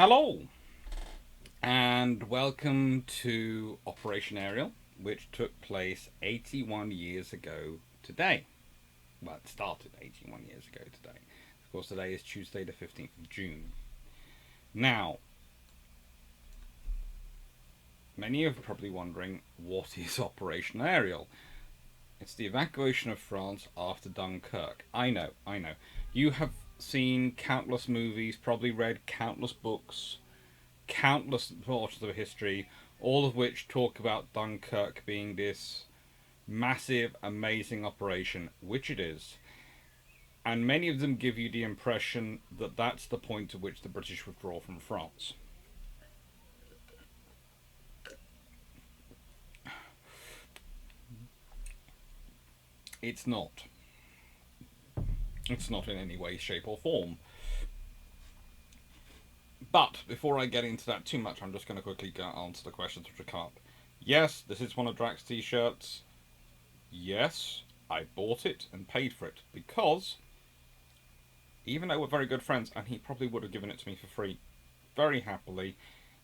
Hello, and welcome to Operation Ariel, which took place 81 years ago today. Well, it started 81 years ago today. Of course, today is Tuesday, the 15th of June. Now, many of you are probably wondering, what is Operation Ariel? It's the evacuation of France after Dunkirk. I know. You have seen countless movies, probably read countless books, countless portions of history, all of which talk about Dunkirk being this massive, amazing operation, which it is. And many of them give you the impression that that's the point at which the British withdraw from France. It's not. It's not in any way, shape, or form. But before I get into that too much, I'm just going to quickly answer the questions which are come up. Yes, this is one of Drax's t-shirts. Yes, I bought it and paid for it because, even though we're very good friends, and he probably would have given it to me for free very happily,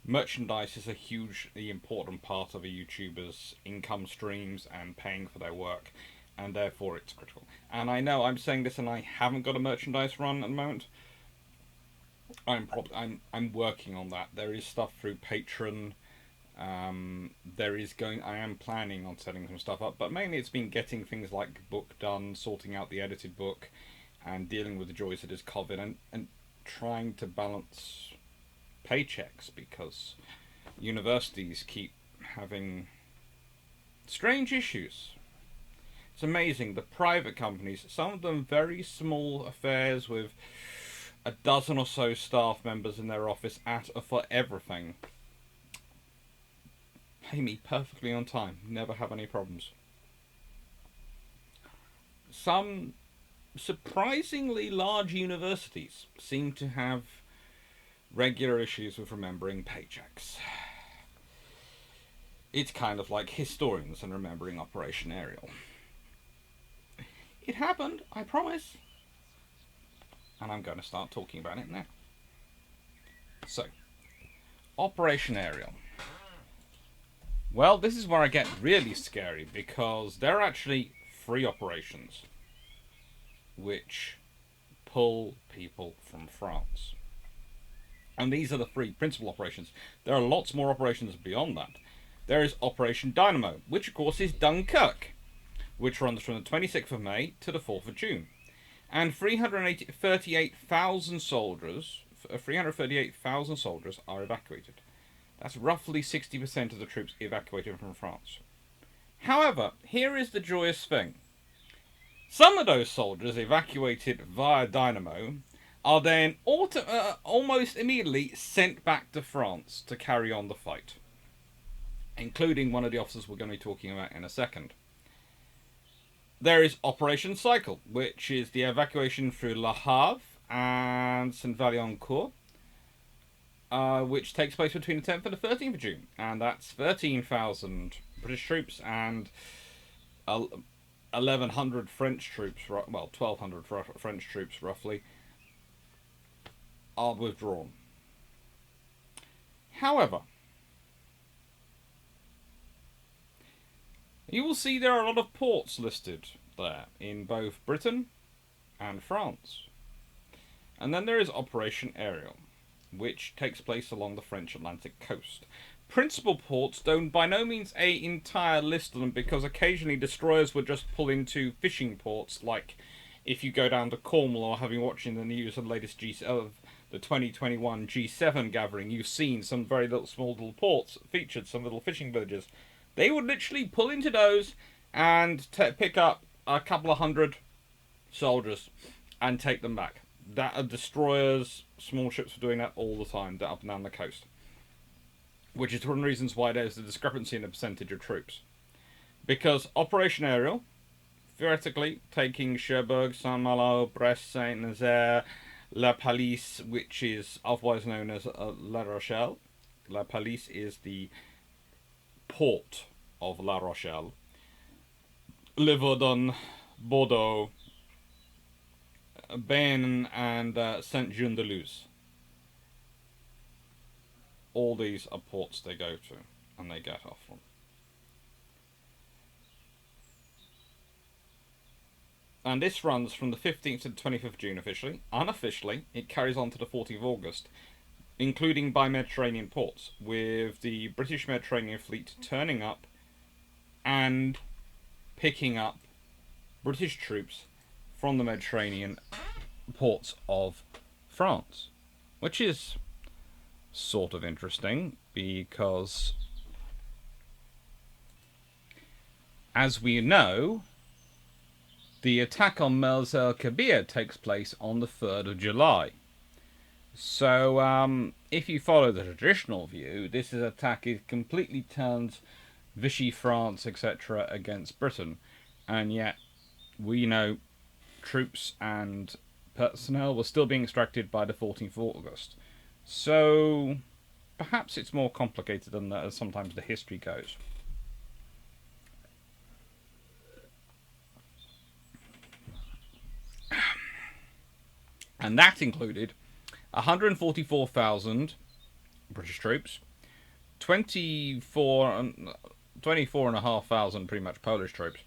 merchandise is a hugely important part of a YouTuber's income streams and paying for their work, and therefore it's critical. And I know I'm saying this and I haven't got a merchandise run at the moment. I'm working on that. There is stuff through Patreon. I am planning on setting some stuff up, but mainly it's been getting things like book done, sorting out the edited book, and dealing with the joys that is COVID, and trying to balance paychecks because universities keep having strange issues. It's amazing. The private companies, some of them very small affairs with a dozen or so staff members in their office for everything, pay me perfectly on time, never have any problems. Some surprisingly large universities seem to have regular issues with remembering paychecks. It's kind of like historians and remembering Operation Ariel. It happened, I promise. And I'm going to start talking about it now. So, Operation Ariel. Well, this is where I get really scary because there are actually 3 operations which pull people from France. And these are the 3 principal operations. There are lots more operations beyond that. There is Operation Dynamo, which of course is Dunkirk, which runs from the 26th of May to the 4th of June. And 338,000 soldiers are evacuated. That's roughly 60% of the troops evacuated from France. However, here is the joyous thing. Some of those soldiers evacuated via Dynamo are then almost immediately sent back to France to carry on the fight, including one of the officers we're going to be talking about in a second. There is Operation Cycle, which is the evacuation through Le Havre and Valery-en-Caux, which takes place between the 10th and the 13th of June. And that's 13,000 British troops and 1,100 French troops, well, 1,200 French troops roughly, are withdrawn. However, you will see there are a lot of ports listed there in both Britain and France. And then there is Operation Ariel, which takes place along the French Atlantic coast. Principal ports don't by no means an entire list of them, because occasionally destroyers would just pull into fishing ports, like if you go down to Cornwall or having watching the news of the latest the 2021 G7 gathering, you've seen some very small little ports featured, some little fishing villages. They would literally pull into those and pick up a couple of hundred soldiers and take them back. That are destroyers, small ships were doing that all the time, up and down the coast. Which is one of the reasons why there's a discrepancy in the percentage of troops. Because Operation Ariel, theoretically, taking Cherbourg, Saint-Malo, Brest, Saint-Nazaire, La Pallice, which is otherwise known as La Rochelle. La Pallice is the port of La Rochelle, Verdon, Bourdeaux, Bayonne, and Saint-Jean-de-Luz. all these are ports they go to and they get off from. And this runs from the 15th to the 25th of June officially. Unofficially, it carries on to the 14th of August, including by Mediterranean ports, with the British Mediterranean fleet turning up and picking up British troops from the Mediterranean ports of France, which is sort of interesting because, as we know, the attack on Mers el-Kabir takes place on the 3rd of July. So, if you follow the traditional view, this attack completely turns Vichy France, etc., against Britain, and yet we know troops and personnel were still being extracted by the 14th of August. So, perhaps it's more complicated than that, as sometimes the history goes. And that included 144,000 British troops, 24,500 pretty much Polish troops,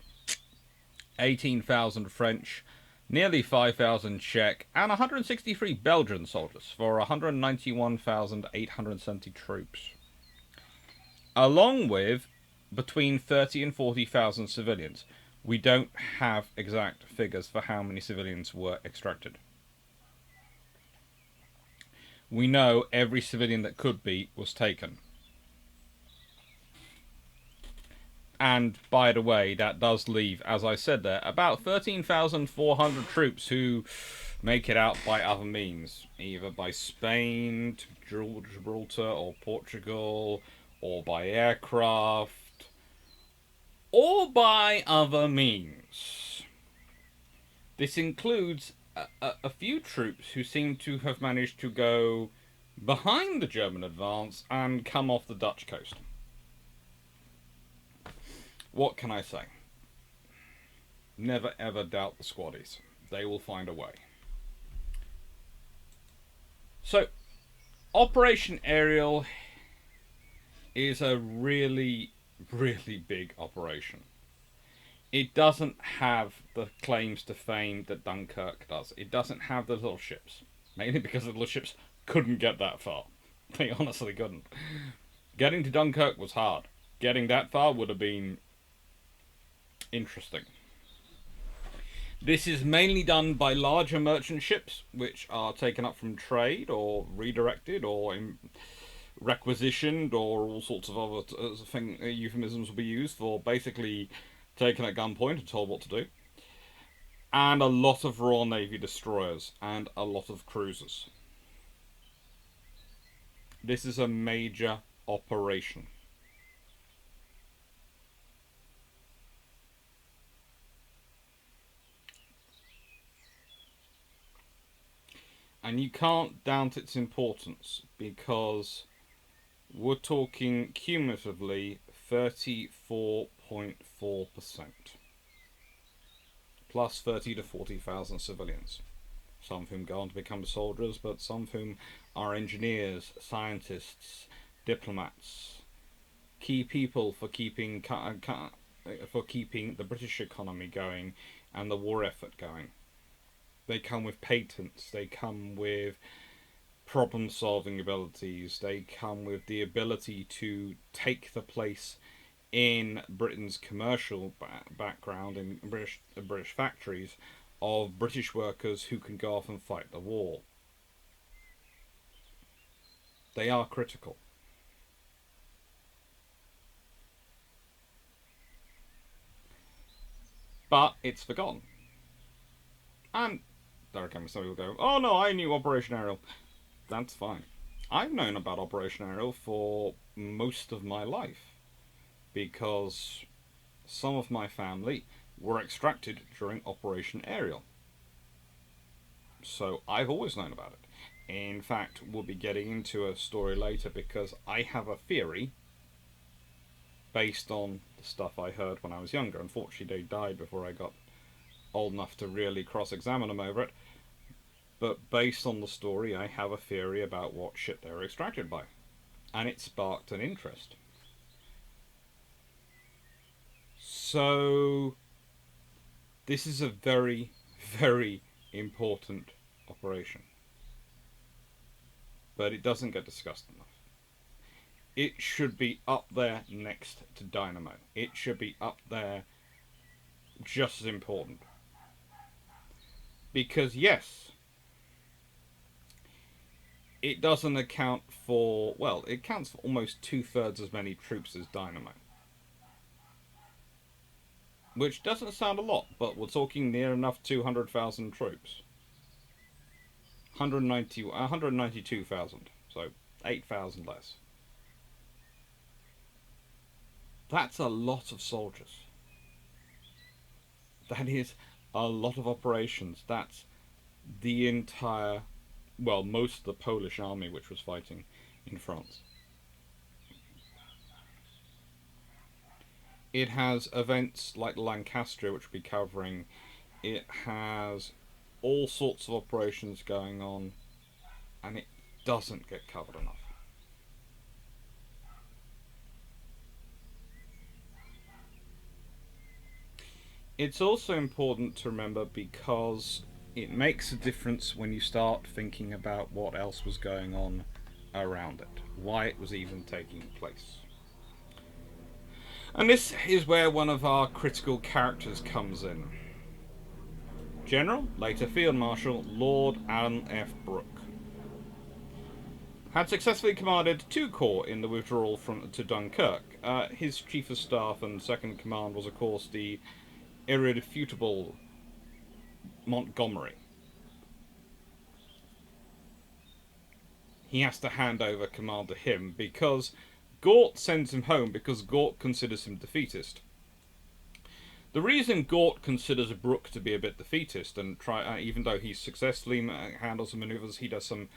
18,000 French, nearly 5,000 Czech, and 163 Belgian soldiers for 191,870 troops. Along with between 30 and 40,000 civilians. We don't have exact figures for how many civilians were extracted. We know every civilian that could be was taken. And, by the way, that does leave, as I said there, about 13,400 troops who make it out by other means. Either by Spain, to Gibraltar, or Portugal, or by aircraft, or by other means. This includes a few troops who seem to have managed to go behind the German advance and come off the Dutch coast. What can I say? Never ever doubt the squaddies. They will find a way. So, Operation Ariel is a really, really big operation. It doesn't have the claims to fame that Dunkirk does. It doesn't have the little ships. Mainly because the little ships couldn't get that far. They honestly couldn't. Getting to Dunkirk was hard. Getting that far would have been interesting. This is mainly done by larger merchant ships, which are taken up from trade, or redirected, or requisitioned, or all sorts of other euphemisms will be used for basically taken at gunpoint and told what to do. And a lot of Royal Navy destroyers, and a lot of cruisers. This is a major operation. And you can't doubt its importance, because we're talking cumulatively 34.4%. Plus 30 to 40,000 civilians. Some of whom go on to become soldiers, but some of whom are engineers, scientists, diplomats, key people for keeping the British economy going and the war effort going. They come with patents, they come with problem-solving abilities, they come with the ability to take the place in Britain's commercial background in British factories of British workers who can go off and fight the war. They are critical. But it's forgotten. And there are some people go, oh no, I knew Operation Ariel. That's fine. I've known about Operation Ariel for most of my life, because some of my family were extracted during Operation Ariel. So I've always known about it. In fact, we'll be getting into a story later, because I have a theory based on the stuff I heard when I was younger. Unfortunately, they died before I got old enough to really cross-examine them over it. But based on the story, I have a theory about what ship they were extracted by. and it sparked an interest. So this is a very, very important operation. But it doesn't get discussed enough. It should be up there next to Dynamo. It should be up there just as important. Because yes, it doesn't account for, well, it counts for almost 2/3 as many troops as Dynamo. Which doesn't sound a lot, but we're talking near enough 200,000 troops. 192,000, so 8,000 less. That's a lot of soldiers. That is a lot of operations. That's the entire, well, most of the Polish army which was fighting in France. It has events like Lancaster, which we'll be covering. It has all sorts of operations going on, and it doesn't get covered enough. It's also important to remember because it makes a difference when you start thinking about what else was going on around it, why it was even taking place. And this is where one of our critical characters comes in. General, later Field Marshal, Lord Alan F. Brooke, had successfully commanded 2 corps in the withdrawal to Dunkirk. His chief of staff and second command was, of course, the irrefutable Montgomery. He has to hand over command to him because Gort sends him home because Gort considers him defeatist. The reason Gort considers Brooke to be a bit defeatist, and even though he successfully handles the maneuvers, he does some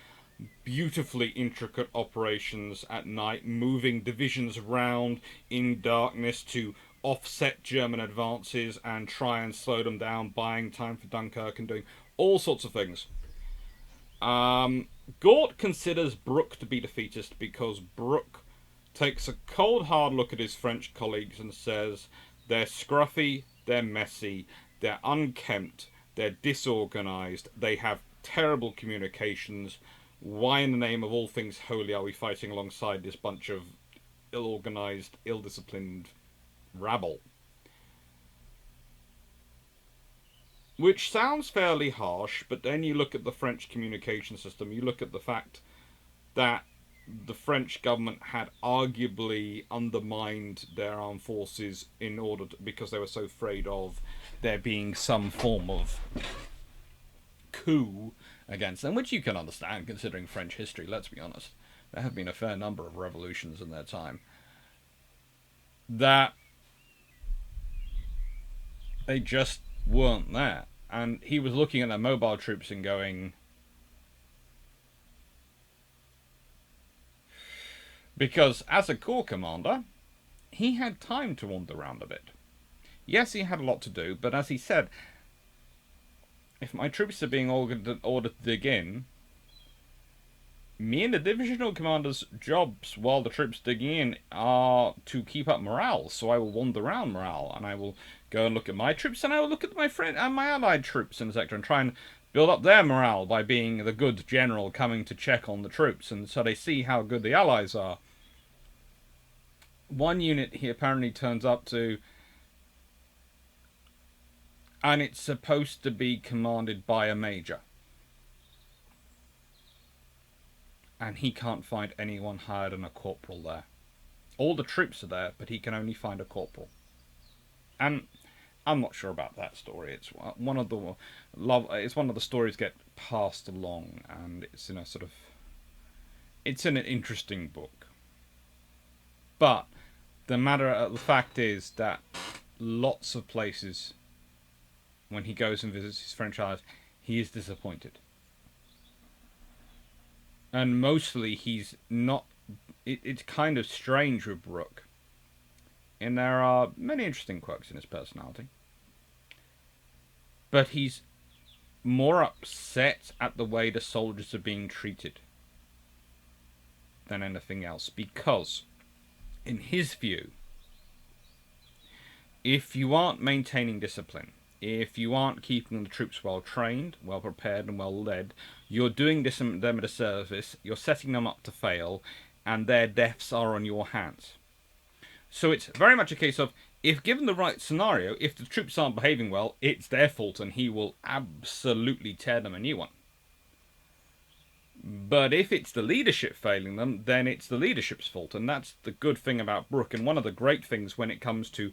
beautifully intricate operations at night, moving divisions around in darkness to offset German advances and try and slow them down, buying time for Dunkirk and doing all sorts of things. Gort considers Brooke to be defeatist because Brooke takes a cold, hard look at his French colleagues and says they're scruffy, they're messy, they're unkempt, they're disorganised, they have terrible communications. Why in the name of all things holy are we fighting alongside this bunch of ill-organised, ill-disciplined rabble? Which sounds fairly harsh, but then you look at the French communication system, you look at the fact that the French government had arguably undermined their armed forces in order to, because they were so afraid of there being some form of coup against them, which you can understand considering French history, let's be honest. There have been a fair number of revolutions in their time. That they just weren't there. And he was looking at their mobile troops and going, because as a corps commander, he had time to wander around a bit. Yes, he had a lot to do, but as he said, if my troops are being ordered to dig in, me and the divisional commander's jobs while the troops digging in are to keep up morale. So I will wander around morale, and I will go and look at my troops, and I will look at my friend and my allied troops in the sector and try and build up their morale by being the good general coming to check on the troops, and so they see how good the allies are. One unit he apparently turns up to, and it's supposed to be commanded by a major. And he can't find anyone higher than a corporal there. All the troops are there, but he can only find a corporal. And I'm not sure about that story. It's one of the stories get passed along, and it's in a sort of, it's in an interesting book. But the fact is that lots of places, when he goes and visits his French allies, he is disappointed. And mostly he's not. It's kind of strange with Brooke. And there are many interesting quirks in his personality. But he's more upset at the way the soldiers are being treated. than anything else, because in his view, if you aren't maintaining discipline, if you aren't keeping the troops well trained, well prepared, and well led, you're doing them a disservice, you're setting them up to fail, and their deaths are on your hands. So it's very much a case of, if given the right scenario, if the troops aren't behaving well, it's their fault and he will absolutely tear them a new one. But if it's the leadership failing them, then it's the leadership's fault. And that's the good thing about Brooke. And one of the great things when it comes to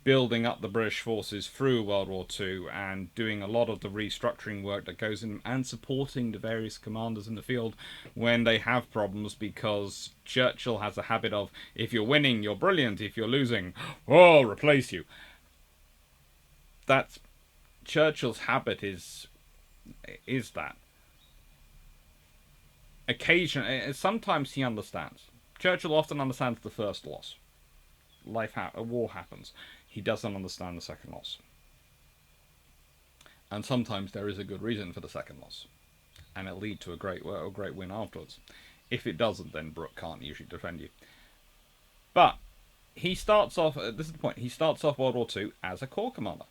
building up the British forces through World War II and doing a lot of the restructuring work that goes in and supporting the various commanders in the field when they have problems, because Churchill has a habit of, if you're winning, you're brilliant. If you're losing, oh, I'll replace you. That's Churchill's habit is that. Occasionally, sometimes he understands. Churchill often understands the first loss. A war happens. He doesn't understand the second loss. And sometimes there is a good reason for the second loss. And it'll lead to a great win afterwards. If it doesn't, then Brooke can't usually defend you. But he starts off, this is the point, he starts off World War II as a corps commander.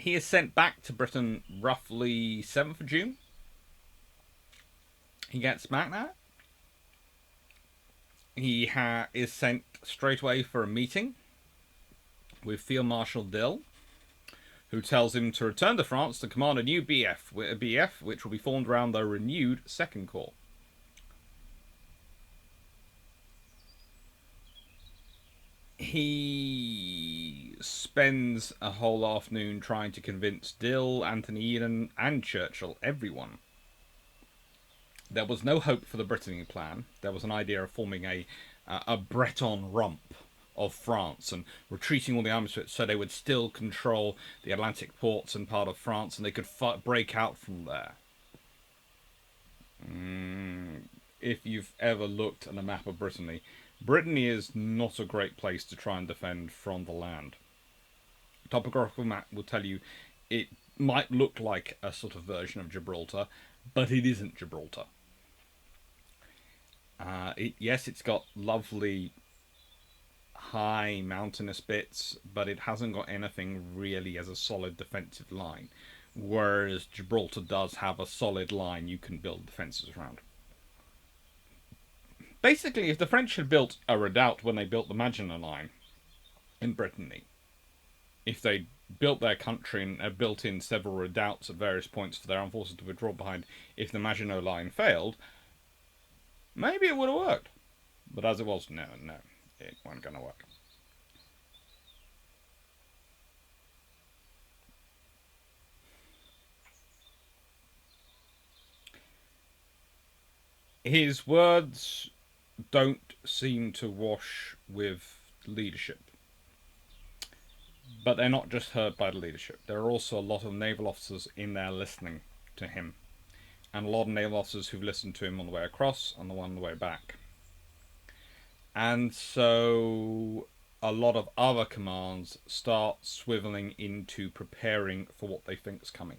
He is sent back to Britain roughly 7th of June. He gets back now. He is sent straight away for a meeting with Field Marshal Dill, who tells him to return to France to command a new BF, which will be formed around the renewed Second Corps. He spends a whole afternoon trying to convince Dill, Anthony Eden, and Churchill, everyone. There was no hope for the Brittany plan. There was an idea of forming a Breton rump of France and retreating all the armies to it so they would still control the Atlantic ports and part of France, and they could break out from there. If you've ever looked at a map of Brittany, Brittany is not a great place to try and defend from the land. A topographical map will tell you it might look like a sort of version of Gibraltar, but it isn't Gibraltar. Yes, it's got lovely high mountainous bits, but it hasn't got anything really as a solid defensive line, whereas Gibraltar does have a solid line you can build defences around. Basically, if the French had built a redoubt when they built the Maginot Line in Brittany, if they built their country and built in several redoubts at various points for their armed forces to withdraw behind, if the Maginot Line failed, maybe it would have worked. But as it was, no, it wasn't going to work. His words don't seem to wash with leadership. But they're not just heard by the leadership. There are also a lot of naval officers in there listening to him. And a lot of naval officers who've listened to him on the way across and the one on the way back. And so a lot of other commands start swiveling into preparing for what they think is coming.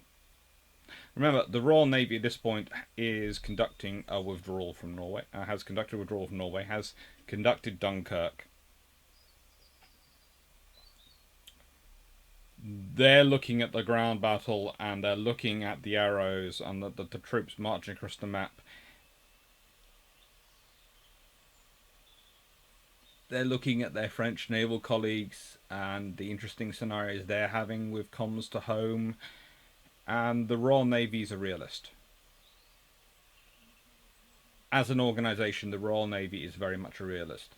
Remember, the Royal Navy at this point is conducting a withdrawal from Norway, has conducted Dunkirk. They're looking at the ground battle, and they're looking at the arrows and the troops marching across the map. They're looking at their French naval colleagues and the interesting scenarios they're having with comms to home. And the Royal Navy is a realist. As an organisation, the Royal Navy is very much a realist.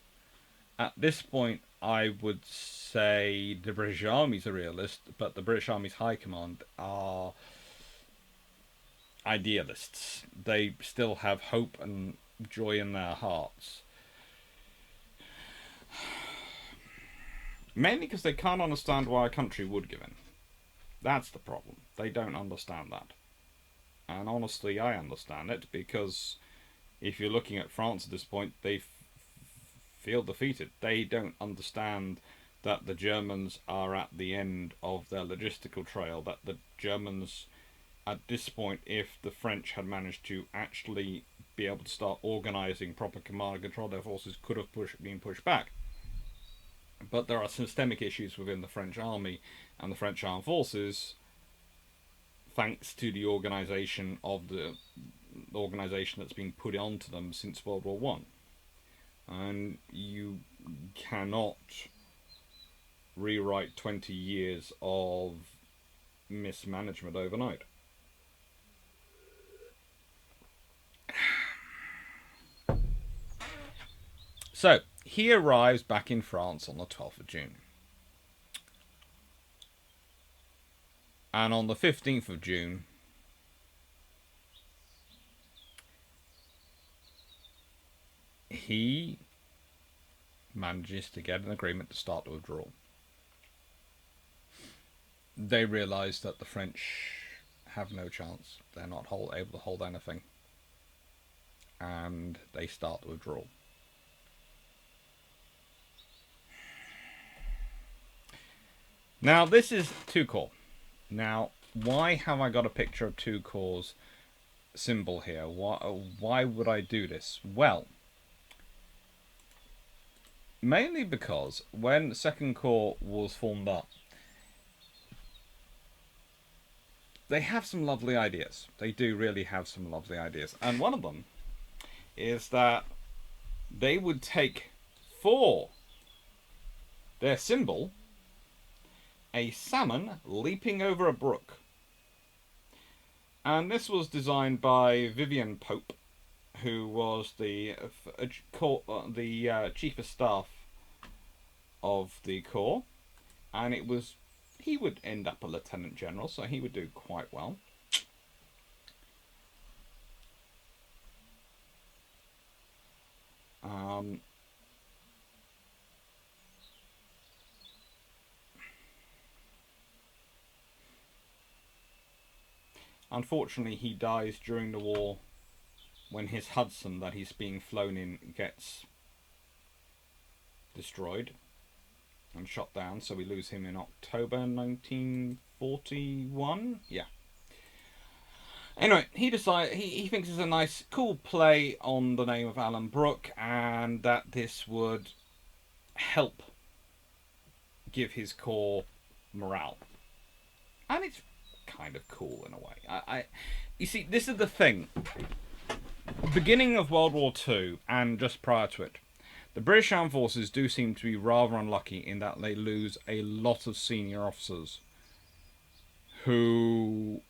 At this point, I would say the British Army is a realist, but the British Army's High Command are idealists. They still have hope and joy in their hearts. Mainly because they can't understand why a country would give in. That's the problem. They don't understand that. And honestly, I understand it, because if you're looking at France at this point, they feel defeated. They don't understand that the Germans are at the end of their logistical trail, that the Germans, at this point, if the French had managed to actually be able to start organising proper command and control their forces, could have been pushed back. But there are systemic issues within the French army and the French armed forces, thanks to the organisation that's been put onto them since World War One. And you cannot rewrite 20 years of mismanagement overnight. So, he arrives back in France on the 12th of June. And on the 15th of June, he manages to get an agreement to start the withdrawal. They realise that the French have no chance. They're not able to hold anything. And they start the withdrawal. Now, this is two corps. Now, why have I got a picture of two corps symbol here? Why would I do this? Well, mainly because when the Second Corps was formed up, they have some lovely ideas. They do really have some lovely ideas. And one of them is that they would take for their symbol a salmon leaping over a brook. And this was designed by Vivian Pope, who was the chief of staff of the corps, and he would end up a lieutenant general, so he would do quite well. Unfortunately, he dies during the war when his Hudson that he's being flown in gets destroyed and shot down, so we lose him in October 1941. Yeah. Anyway, he thinks it's a nice, cool play on the name of Alan Brooke, and that this would help give his corps morale. And it's kind of cool in a way. You see, this is the thing. Beginning of World War II and just prior to it, the British Armed Forces do seem to be rather unlucky in that they lose a lot of senior officers who,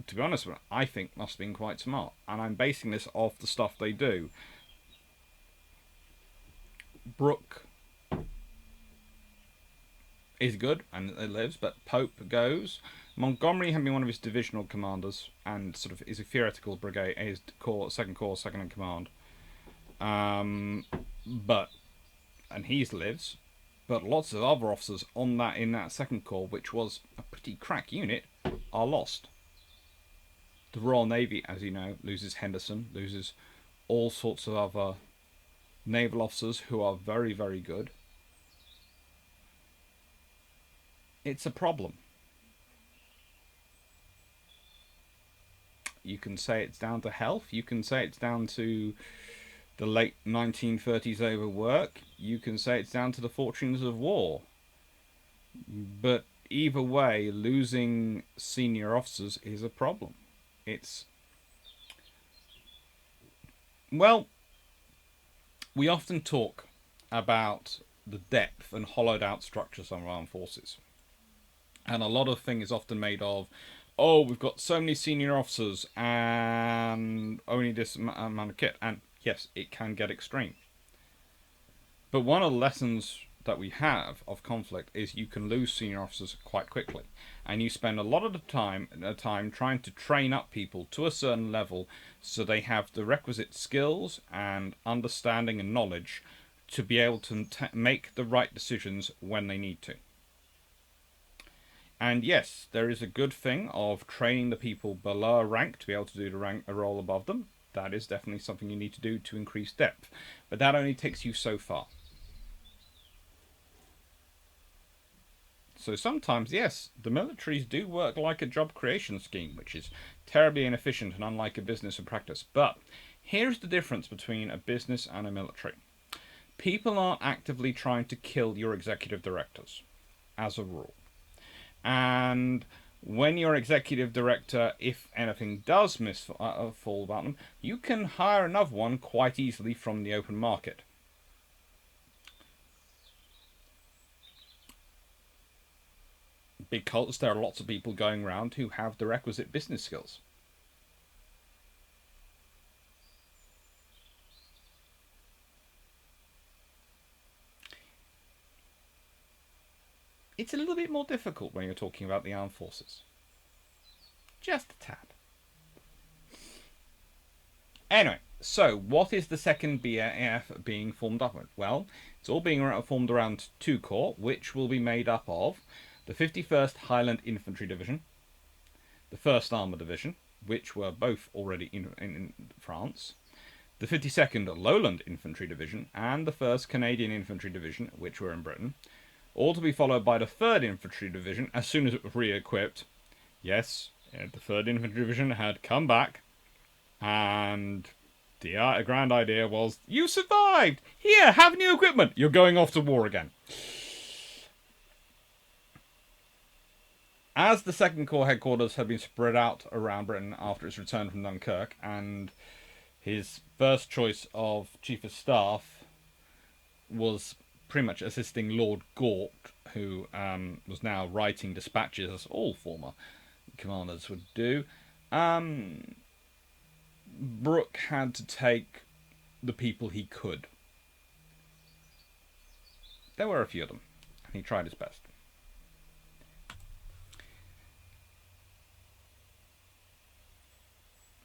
to be honest with you, I think must have been quite smart. And I'm basing this off the stuff they do. Brooke is good and it lives, but Pope goes. Montgomery had been one of his divisional commanders and sort of is a theoretical brigade, his second corps, second in command. And he lives, but lots of other officers in that second corps, which was a pretty crack unit, are lost. The Royal Navy, as you know, loses Henderson, loses all sorts of other naval officers who are very, very good. It's a problem. You can say it's down to health. You can say it's down to the late 1930s overwork. You can say it's down to the fortunes of war. But either way, losing senior officers is a problem. Well, we often talk about the depth and hollowed out structures of our armed forces. And a lot of thing is often made of, oh, we've got so many senior officers and only this amount of kit. And yes, it can get extreme. But one of the lessons that we have of conflict is you can lose senior officers quite quickly. And you spend a lot of the time trying to train up people to a certain level so they have the requisite skills and understanding and knowledge to be able to make the right decisions when they need to. And yes, there is a good thing of training the people below a rank to be able to do a role above them. that is definitely something you need to do to increase depth. But that only takes you so far. So sometimes, yes, the militaries do work like a job creation scheme, which is terribly inefficient and unlike a business in practice. But here's the difference between a business and a military. People aren't actively trying to kill your executive directors, as a rule. And when your executive director, if anything does fall about them, you can hire another one quite easily from the open market. Because there are lots of people going around who have the requisite business skills. It's a little bit more difficult when you're talking about the armed forces. Just a tad. Anyway, so what is the second BAF being formed up with? Well, it's all being formed around two corps, which will be made up of the 51st Highland Infantry Division, the 1st Armour Division, which were both already in France, the 52nd Lowland Infantry Division, and the 1st Canadian Infantry Division, which were in Britain, all to be followed by the 3rd Infantry Division as soon as it was re-equipped. Yes, the 3rd Infantry Division had come back, and the grand idea was, you survived! Here, have new equipment! You're going off to war again. As the 2nd Corps headquarters had been spread out around Britain after its return from Dunkirk, and his first choice of Chief of Staff was pretty much assisting Lord Gort, who was now writing dispatches, as all former commanders would do, Brooke had to take the people he could. There were a few of them, and he tried his best.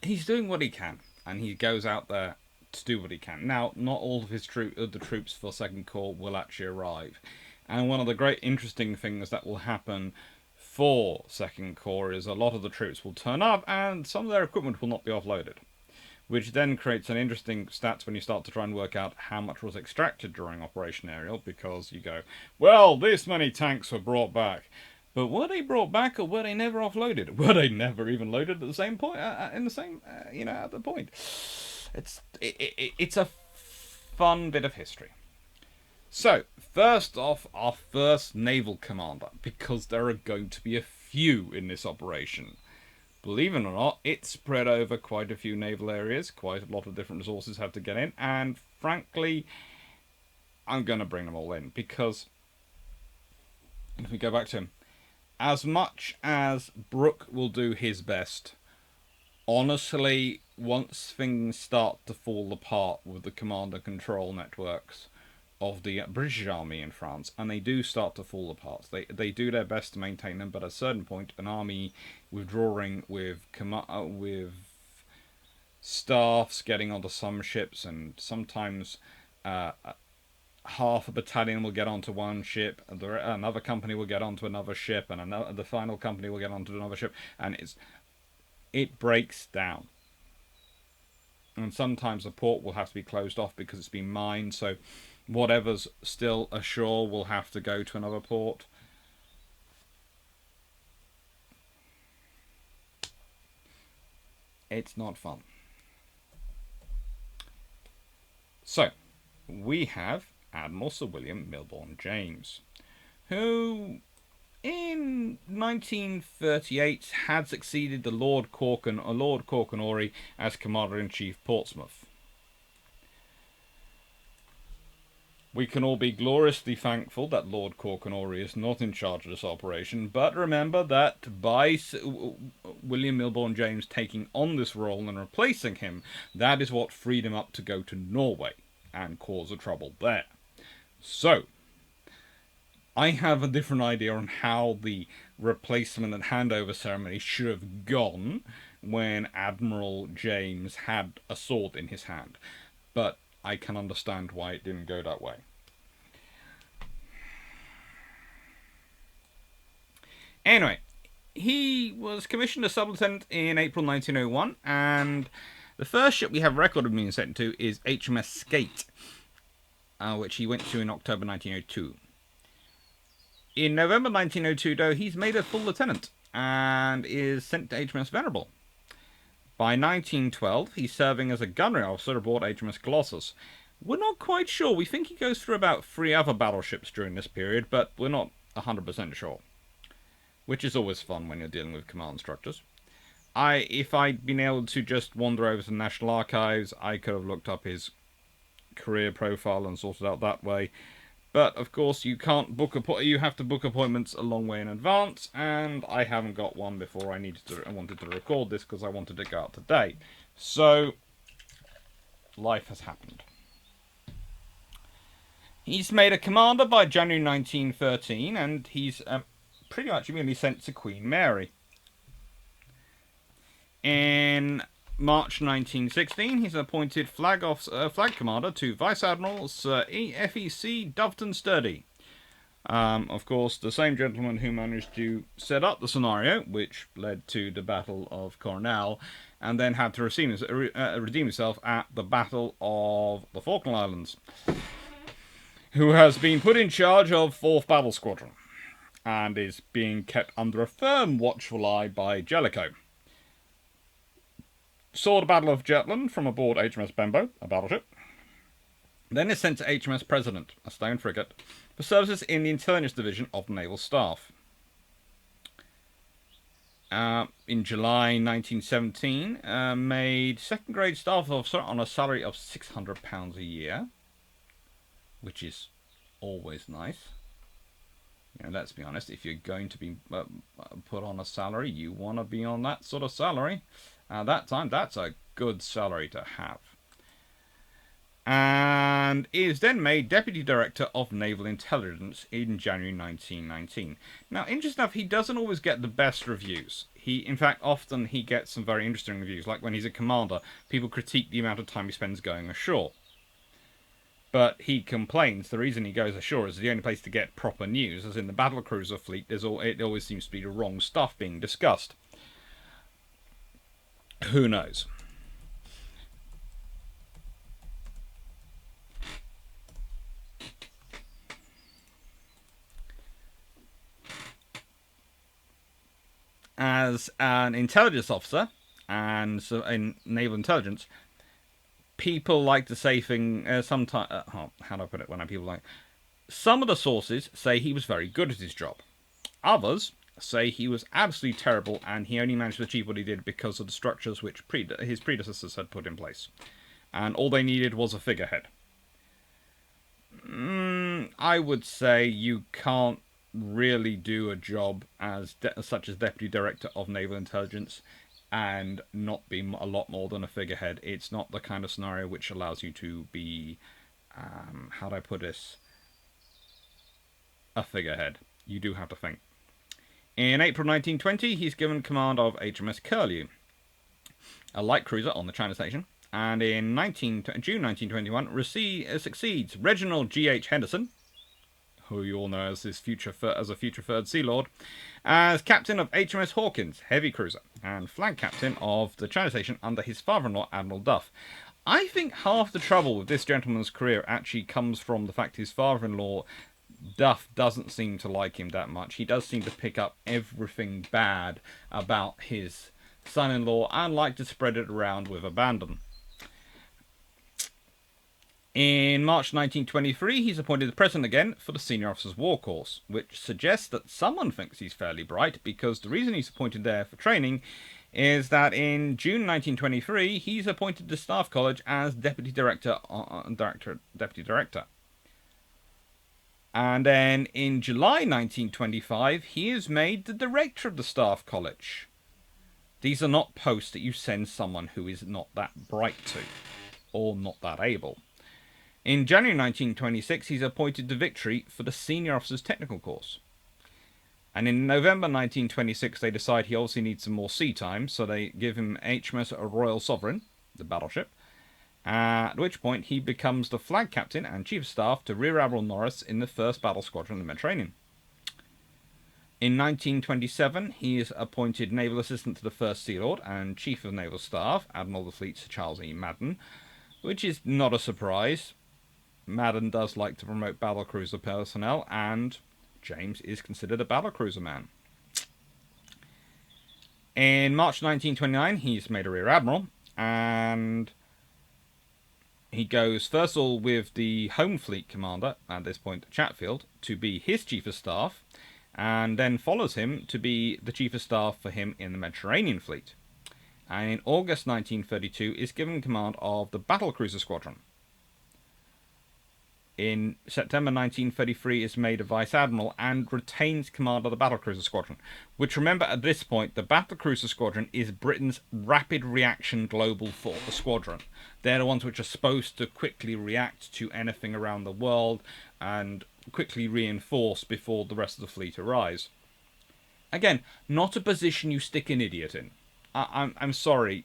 He's doing what he can, and he goes out there to do what he can. Now, not all of his the troops for 2nd Corps will actually arrive. And one of the great interesting things that will happen for 2nd Corps is a lot of the troops will turn up and some of their equipment will not be offloaded. Which then creates an interesting stats when you start to try and work out how much was extracted during Operation Ariel, because you go, well, this many tanks were brought back. But were they brought back, or were they never offloaded? Were they never even loaded at the same point? At the point. It's a fun bit of history. So, first off, our first naval commander, because there are going to be a few in this operation. Believe it or not, it's spread over quite a few naval areas. Quite a lot of different resources have to get in, and frankly, I'm going to bring them all in, because if we go back to him, as much as Brooke will do his best, honestly, once things start to fall apart with the command and control networks of the British Army in France, and they do start to fall apart. They do their best to maintain them, but at a certain point, an army withdrawing with staffs getting onto some ships, and sometimes half a battalion will get onto one ship, and another company will get onto another ship, and the final company will get onto another ship, and it breaks down. And sometimes the port will have to be closed off because it's been mined, so whatever's still ashore will have to go to another port. It's not fun. So, we have Admiral Sir William Milbourne James, who in 1938 had succeeded the Lord Corkenori as Commander-in-Chief Portsmouth. We can all be gloriously thankful that Lord Corkenori is not in charge of this operation, but remember that by William Milbourne James taking on this role and replacing him, that is what freed him up to go to Norway and cause a trouble there. So, I have a different idea on how the replacement and handover ceremony should have gone when Admiral James had a sword in his hand, but I can understand why it didn't go that way. Anyway, he was commissioned as sub-lieutenant in April 1901, and The first ship we have record of being sent to is HMS Skate, which he went to in October 1902. In November 1902, though, he's made a full lieutenant and is sent to HMS Venerable. By 1912, he's serving as a gunnery officer aboard HMS Colossus. We're not quite sure. We think he goes through about 3 other battleships during this period, but we're not 100% sure. Which is always fun when you're dealing with command structures. If I'd been able to just wander over to the National Archives, I could have looked up his career profile and sorted out that way. But of course, you can't book you have to book appointments a long way in advance, and I haven't got one before I wanted to record this because I wanted to go out today. So life has happened. He's made a commander by January 1913, and he's pretty much immediately sent to Queen Mary. In March 1916, he's appointed flag commander to Vice Admiral Sir FEC Doveton Sturdy. Of course, the same gentleman who managed to set up the scenario, which led to the Battle of Coronel, and then had to redeem himself at the Battle of the Falkland Islands, who has been put in charge of 4th Battle Squadron, and is being kept under a firm watchful eye by Jellicoe. Saw the Battle of Jutland from aboard HMS Benbow, a battleship. Then is sent to HMS President, a stone frigate, for services in the Intelligence Division of the Naval Staff. In July 1917, made 2nd grade staff officer on a salary of £600 a year, which is always nice. You know, let's be honest, if you're going to be put on a salary, you want to be on that sort of salary. At that time, that's a good salary to have. And is then made Deputy Director of Naval Intelligence in January 1919. Now, interesting enough, he doesn't always get the best reviews. In fact, often he gets some very interesting reviews. Like when he's a commander, people critique the amount of time he spends going ashore. But he complains the reason he goes ashore is the only place to get proper news, as in the battle cruiser fleet, it always seems to be the wrong stuff being discussed. Who knows? As an intelligence officer, and so in naval intelligence, people like to say things, sometimes, how do I put it when people like, some of the sources say he was very good at his job. Others say he was absolutely terrible and he only managed to achieve what he did because of the structures which his predecessors had put in place. And all they needed was a figurehead. I would say you can't really do a job such as Deputy Director of Naval Intelligence and not be a lot more than a figurehead. It's not the kind of scenario which allows you to be, how do I put this, a figurehead. You do have to think. In April 1920, he's given command of HMS Curlew, a light cruiser on the China Station, and in June 1921 succeeds Reginald G.H. Henderson, who you all know as a future 3rd Sea Lord, as captain of HMS Hawkins, heavy cruiser, and flag captain of the China Station under his father-in-law, Admiral Duff. I think half the trouble with this gentleman's career actually comes from the fact his father-in-law, Duff, doesn't seem to like him that much. He does seem to pick up everything bad about his son-in-law and like to spread it around with abandon. In March 1923, he's appointed the president again for the Senior Officers War Course, which suggests that someone thinks he's fairly bright, because the reason he's appointed there for training is that in June 1923, he's appointed to Staff College as Deputy Director. And then in July 1925, he is made the Director of the Staff College. These are not posts that you send someone who is not that bright to, or not that able. In January 1926, he's appointed to Victory for the Senior Officers Technical Course. And in November 1926, they decide he obviously needs some more sea time, so they give him HMS Royal Sovereign, the battleship, at which point he becomes the flag captain and chief of staff to Rear Admiral Norris in the 1st Battle Squadron in the Mediterranean. In 1927, he is appointed Naval Assistant to the First Sea Lord and Chief of Naval Staff, Admiral of the Fleet Sir Charles E. Madden, which is not a surprise. Madden does like to promote battlecruiser personnel, and James is considered a battlecruiser man. In March 1929, he's made a Rear Admiral, and he goes first of all with the Home Fleet Commander, at this point Chatfield, to be his Chief of Staff, and then follows him to be the Chief of Staff for him in the Mediterranean Fleet. And in August 1932 is given command of the Battlecruiser Squadron. In September 1933 is made a Vice Admiral and retains command of the Battlecruiser Squadron, which, remember, at this point the Battlecruiser Squadron is Britain's rapid reaction global squadron. They're the ones which are supposed to quickly react to anything around the world and quickly reinforce before the rest of the fleet arrives. Again, not a position you stick an idiot in. I'm sorry,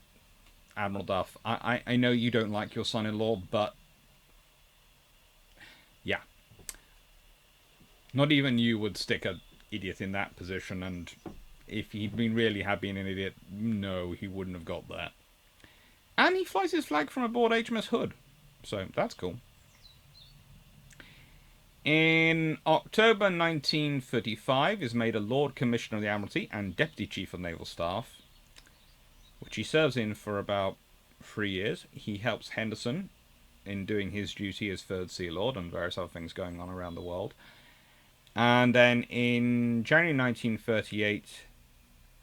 Admiral Duff. I know you don't like your son-in-law, but yeah. Not even you would stick an idiot in that position, and if he'd really had been an idiot, no, he wouldn't have got there. And he flies his flag from aboard HMS Hood, so that's cool. In October 1935 is made a Lord Commissioner of the Admiralty and Deputy Chief of Naval Staff, which he serves in for about 3 years. He helps Henderson in doing his duty as Third Sea Lord and various other things going on around the world. And then in January 1938,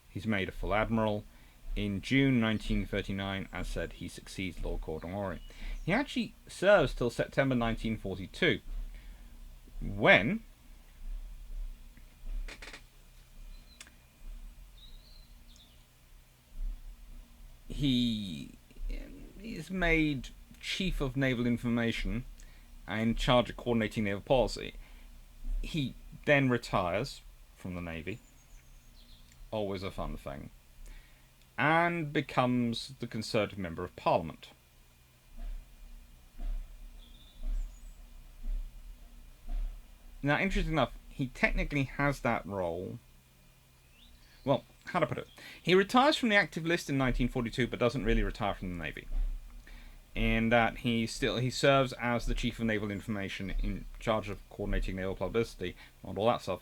he's made a full Admiral. In June 1939, as said, he succeeds Lord Cornwallis. He actually serves till September 1942, when he is made Chief of Naval Information and in charge of coordinating naval policy. He then retires from the Navy, always a fun thing, and becomes the Conservative Member of Parliament. Now, interesting enough, he technically has that role. Well, how to put it? He retires from the active list in 1942, but doesn't really retire from the Navy. In that he serves as the Chief of Naval Information in charge of coordinating naval publicity and all that stuff,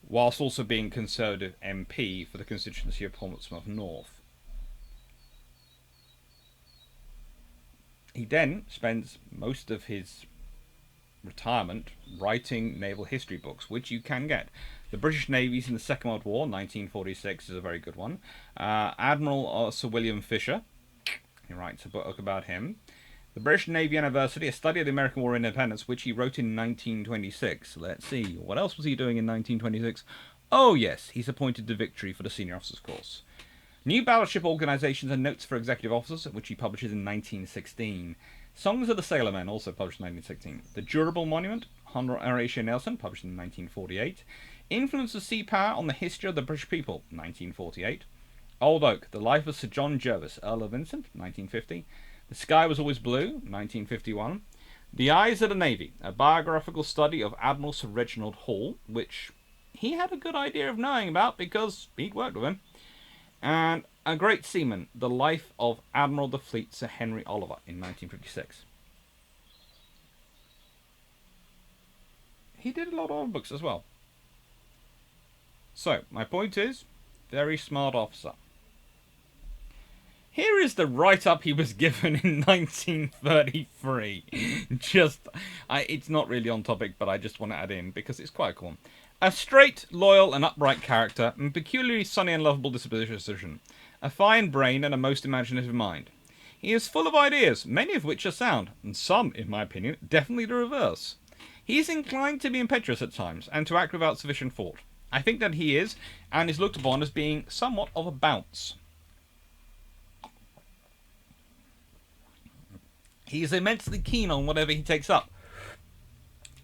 whilst also being Conservative MP for the constituency of Portsmouth North. He then spends most of his retirement writing naval history books, which you can get. The British Navies in the Second World War, 1946, is a very good one. Admiral Sir William Fisher, he writes a book about him. The British Navy Anniversary, a study of the American War of Independence, which he wrote in 1926. Let's see, what else was he doing in 1926? Oh yes, he's appointed to Victory for the Senior Officers Course. New Battleship Organizations and Notes for Executive Officers, which he publishes in 1916. Songs of the Sailormen, also published in 1916. The Durable Monument, Horatio Nelson, published in 1948. Influence of Sea Power on the History of the British People, 1948. Old Oak, The Life of Sir John Jervis, Earl of Vincent, 1950. The Sky Was Always Blue, 1951. The Eyes of the Navy, a biographical study of Admiral Sir Reginald Hall, which he had a good idea of knowing about because he'd worked with him. And A Great Seaman, The Life of Admiral of the Fleet Sir Henry Oliver, in 1956. He did a lot of other books as well. So, my point is, very smart officer. Here is the write-up he was given in 1933. It's not really on topic, but I just want to add in because it's quite cool. A straight, loyal, and upright character, and peculiarly sunny and lovable disposition. A fine brain and a most imaginative mind. He is full of ideas, many of which are sound, and some, in my opinion, definitely the reverse. He is inclined to be impetuous at times, and to act without sufficient thought. I think that he is, and is looked upon as being somewhat of a bounce. He is immensely keen on whatever he takes up,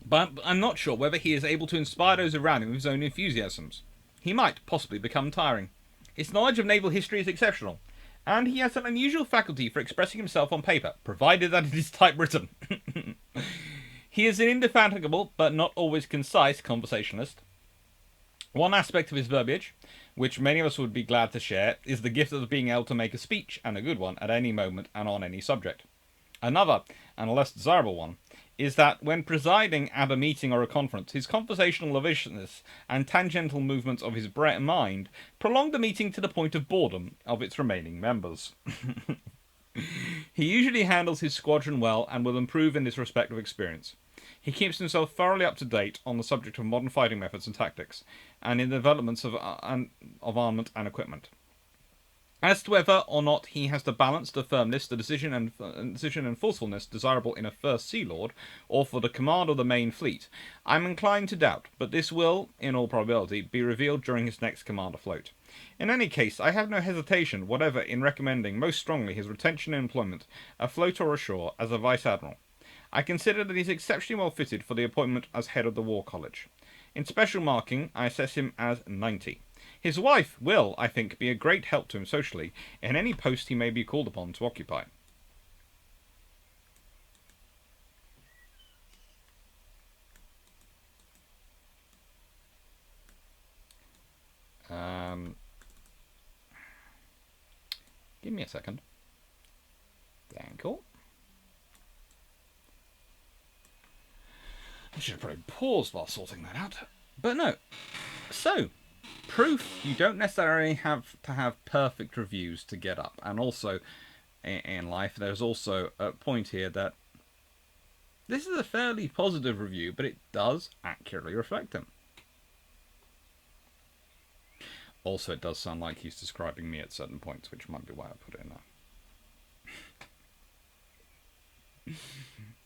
but I'm not sure whether he is able to inspire those around him with his own enthusiasms. He might possibly become tiring. His knowledge of naval history is exceptional, and he has an unusual faculty for expressing himself on paper, provided that it is typewritten. He is an indefatigable, but not always concise, conversationalist. One aspect of his verbiage, which many of us would be glad to share, is the gift of being able to make a speech, and a good one, at any moment and on any subject. Another, and a less desirable one, is that when presiding at a meeting or a conference, his conversational lavishly and tangential movements of his mind prolong the meeting to the point of boredom of its remaining members. He usually handles his squadron well and will improve in this respect with experience. He keeps himself thoroughly up to date on the subject of modern fighting methods and tactics, and in the developments of armament and equipment. As to whether or not he has the balance, the firmness, the decision and forcefulness desirable in a first Sea Lord, or for the command of the main fleet, I am inclined to doubt, but this will, in all probability, be revealed during his next command afloat. In any case, I have no hesitation whatever in recommending most strongly his retention and employment, afloat or ashore, as a Vice-Admiral. I consider that he is exceptionally well fitted for the appointment as head of the War College. In special marking, I assess him as 90. His wife will, I think, be a great help to him socially in any post he may be called upon to occupy. Give me a second. Thank you. I should have probably paused while sorting that out. But no. So, proof you don't necessarily have to have perfect reviews to get up. And also, in life, there's also a point here that this is a fairly positive review, but it does accurately reflect him. Also, it does sound like he's describing me at certain points, which might be why I put it in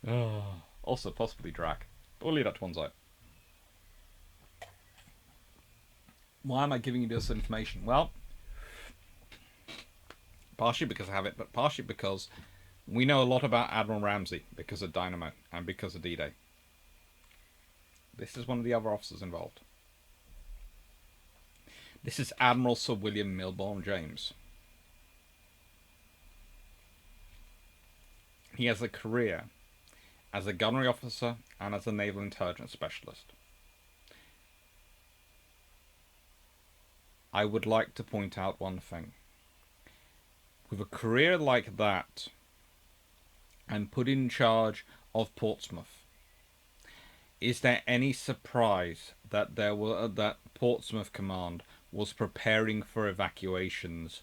there. Oh. Also, possibly Drac. But we'll leave that to one side. Why am I giving you this information? Well, partially because I have it, but partially because we know a lot about Admiral Ramsay because of Dynamo and because of D-Day. This is one of the other officers involved. This is Admiral Sir William Milbourne James. He has a career as a gunnery officer and as a naval intelligence specialist. I would like to point out one thing. With a career like that, and put in charge of Portsmouth, is there any surprise that that Portsmouth Command was preparing for evacuations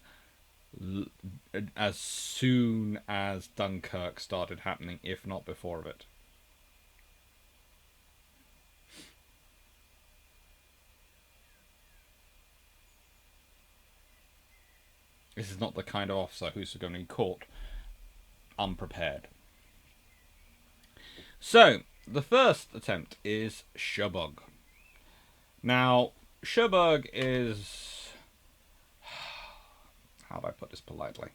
as soon as Dunkirk started happening, if not before it? This is not the kind of officer who's going to be caught unprepared. So, the first attempt is Cherbourg. Now, Cherbourg is... how do I put this politely?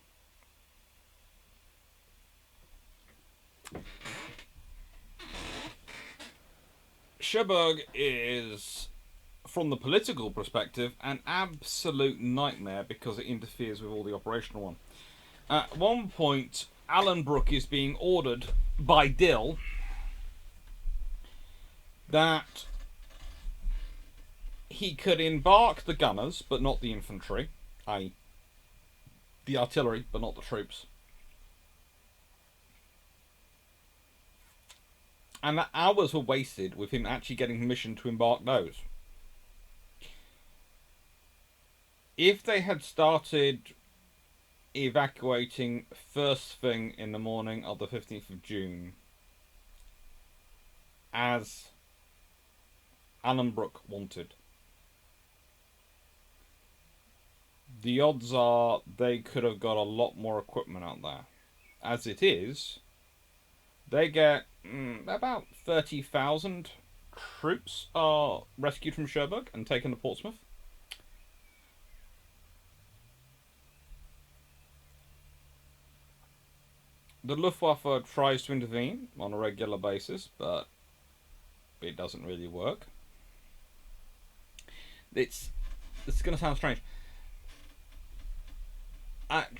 Cherbourg is, from the political perspective, an absolute nightmare because it interferes with all the operational one. At one point, Alan Brooke is being ordered by Dill that he could embark the gunners, but not the infantry, i.e. the artillery, but not the troops. And that hours were wasted with him actually getting permission to embark those. If they had started evacuating first thing in the morning of the 15th of June, as Alan Brooke wanted, the odds are they could have got a lot more equipment out there. As it is, they get about 30,000 troops are rescued from Cherbourg and taken to Portsmouth. The Luftwaffe tries to intervene on a regular basis, but it doesn't really work. It's going to sound strange.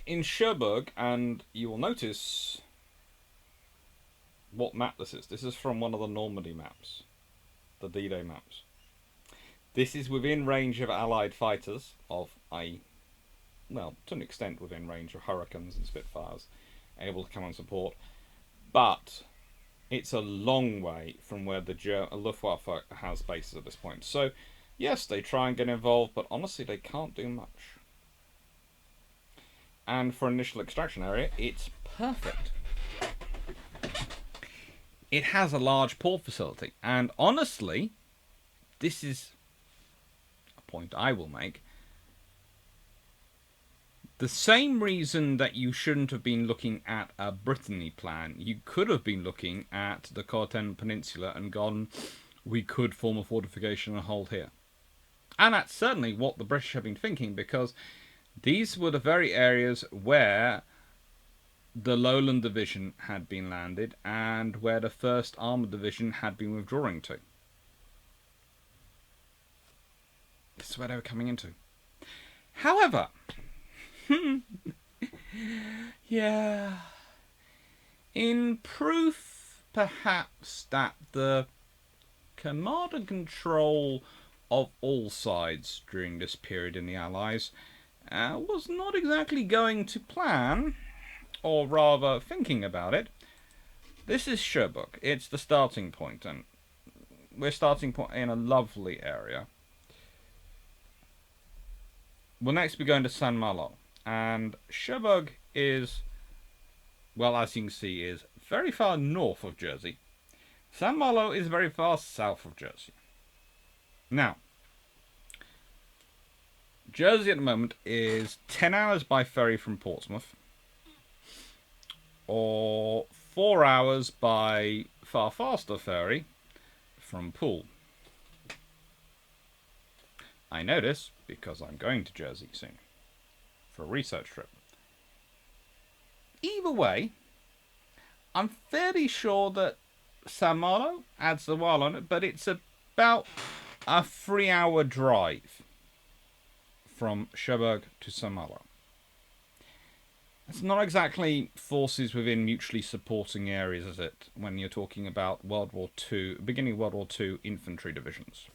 In Cherbourg, and you will notice what map this is. This is from one of the Normandy maps, the D-Day maps. This is within range of Allied fighters, well, to an extent within range of Hurricanes and Spitfires, able to come and support. But it's a long way from where the Luftwaffe has bases at this point. So, yes, they try and get involved, but honestly, they can't do much. And for initial extraction area, it's perfect. It has a large port facility, and honestly, this is a point I will make. The same reason that you shouldn't have been looking at a Brittany plan, you could have been looking at the Cotentin Peninsula and gone, we could form a fortification and hold here. And that's certainly what the British have been thinking, because these were the very areas where the Lowland Division had been landed and where the 1st Armoured Division had been withdrawing to. This is where they were coming into. However, yeah, in proof perhaps that the command and control of all sides during this period in the Allies was not exactly going to plan, or rather thinking about it. This is Cherbourg. It's the starting point, and we're starting point in a lovely area. We'll next be going to Saint-Malo, and Cherbourg is, well, as you can see, is very far north of Jersey. Saint-Malo is very far south of Jersey. Now, Jersey at the moment is 10 hours by ferry from Portsmouth, or 4 hours by far faster ferry from Poole. I know this because I'm going to Jersey soon for a research trip. Either way, I'm fairly sure that Saint-Malo adds a while on it, but it's about a 3-hour drive from Cherbourg to Saint-Malo. It's not exactly forces within mutually supporting areas, is it, when you're talking about World War II, beginning of World War II infantry divisions.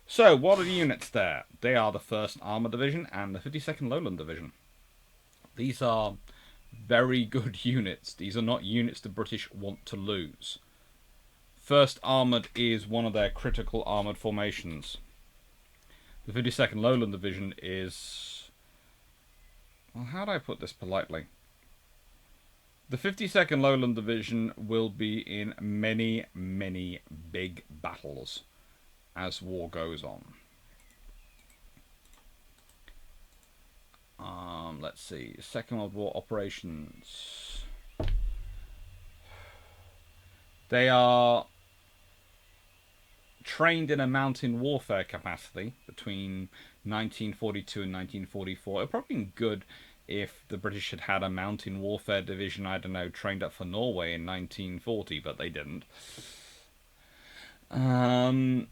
So, what are the units there? They are the 1st Armoured Division and the 52nd Lowland Division. These are very good units. These are not units the British want to lose. 1st Armoured is one of their critical armoured formations. The 52nd Lowland Division is... well, how do I put this politely? The 52nd Lowland Division will be in many, many big battles as war goes on. Let's see. Second World War operations. They are trained in a mountain warfare capacity between 1942 and 1944. It would probably been good if the British had had a mountain warfare division, I don't know, trained up for Norway in 1940, but they didn't. The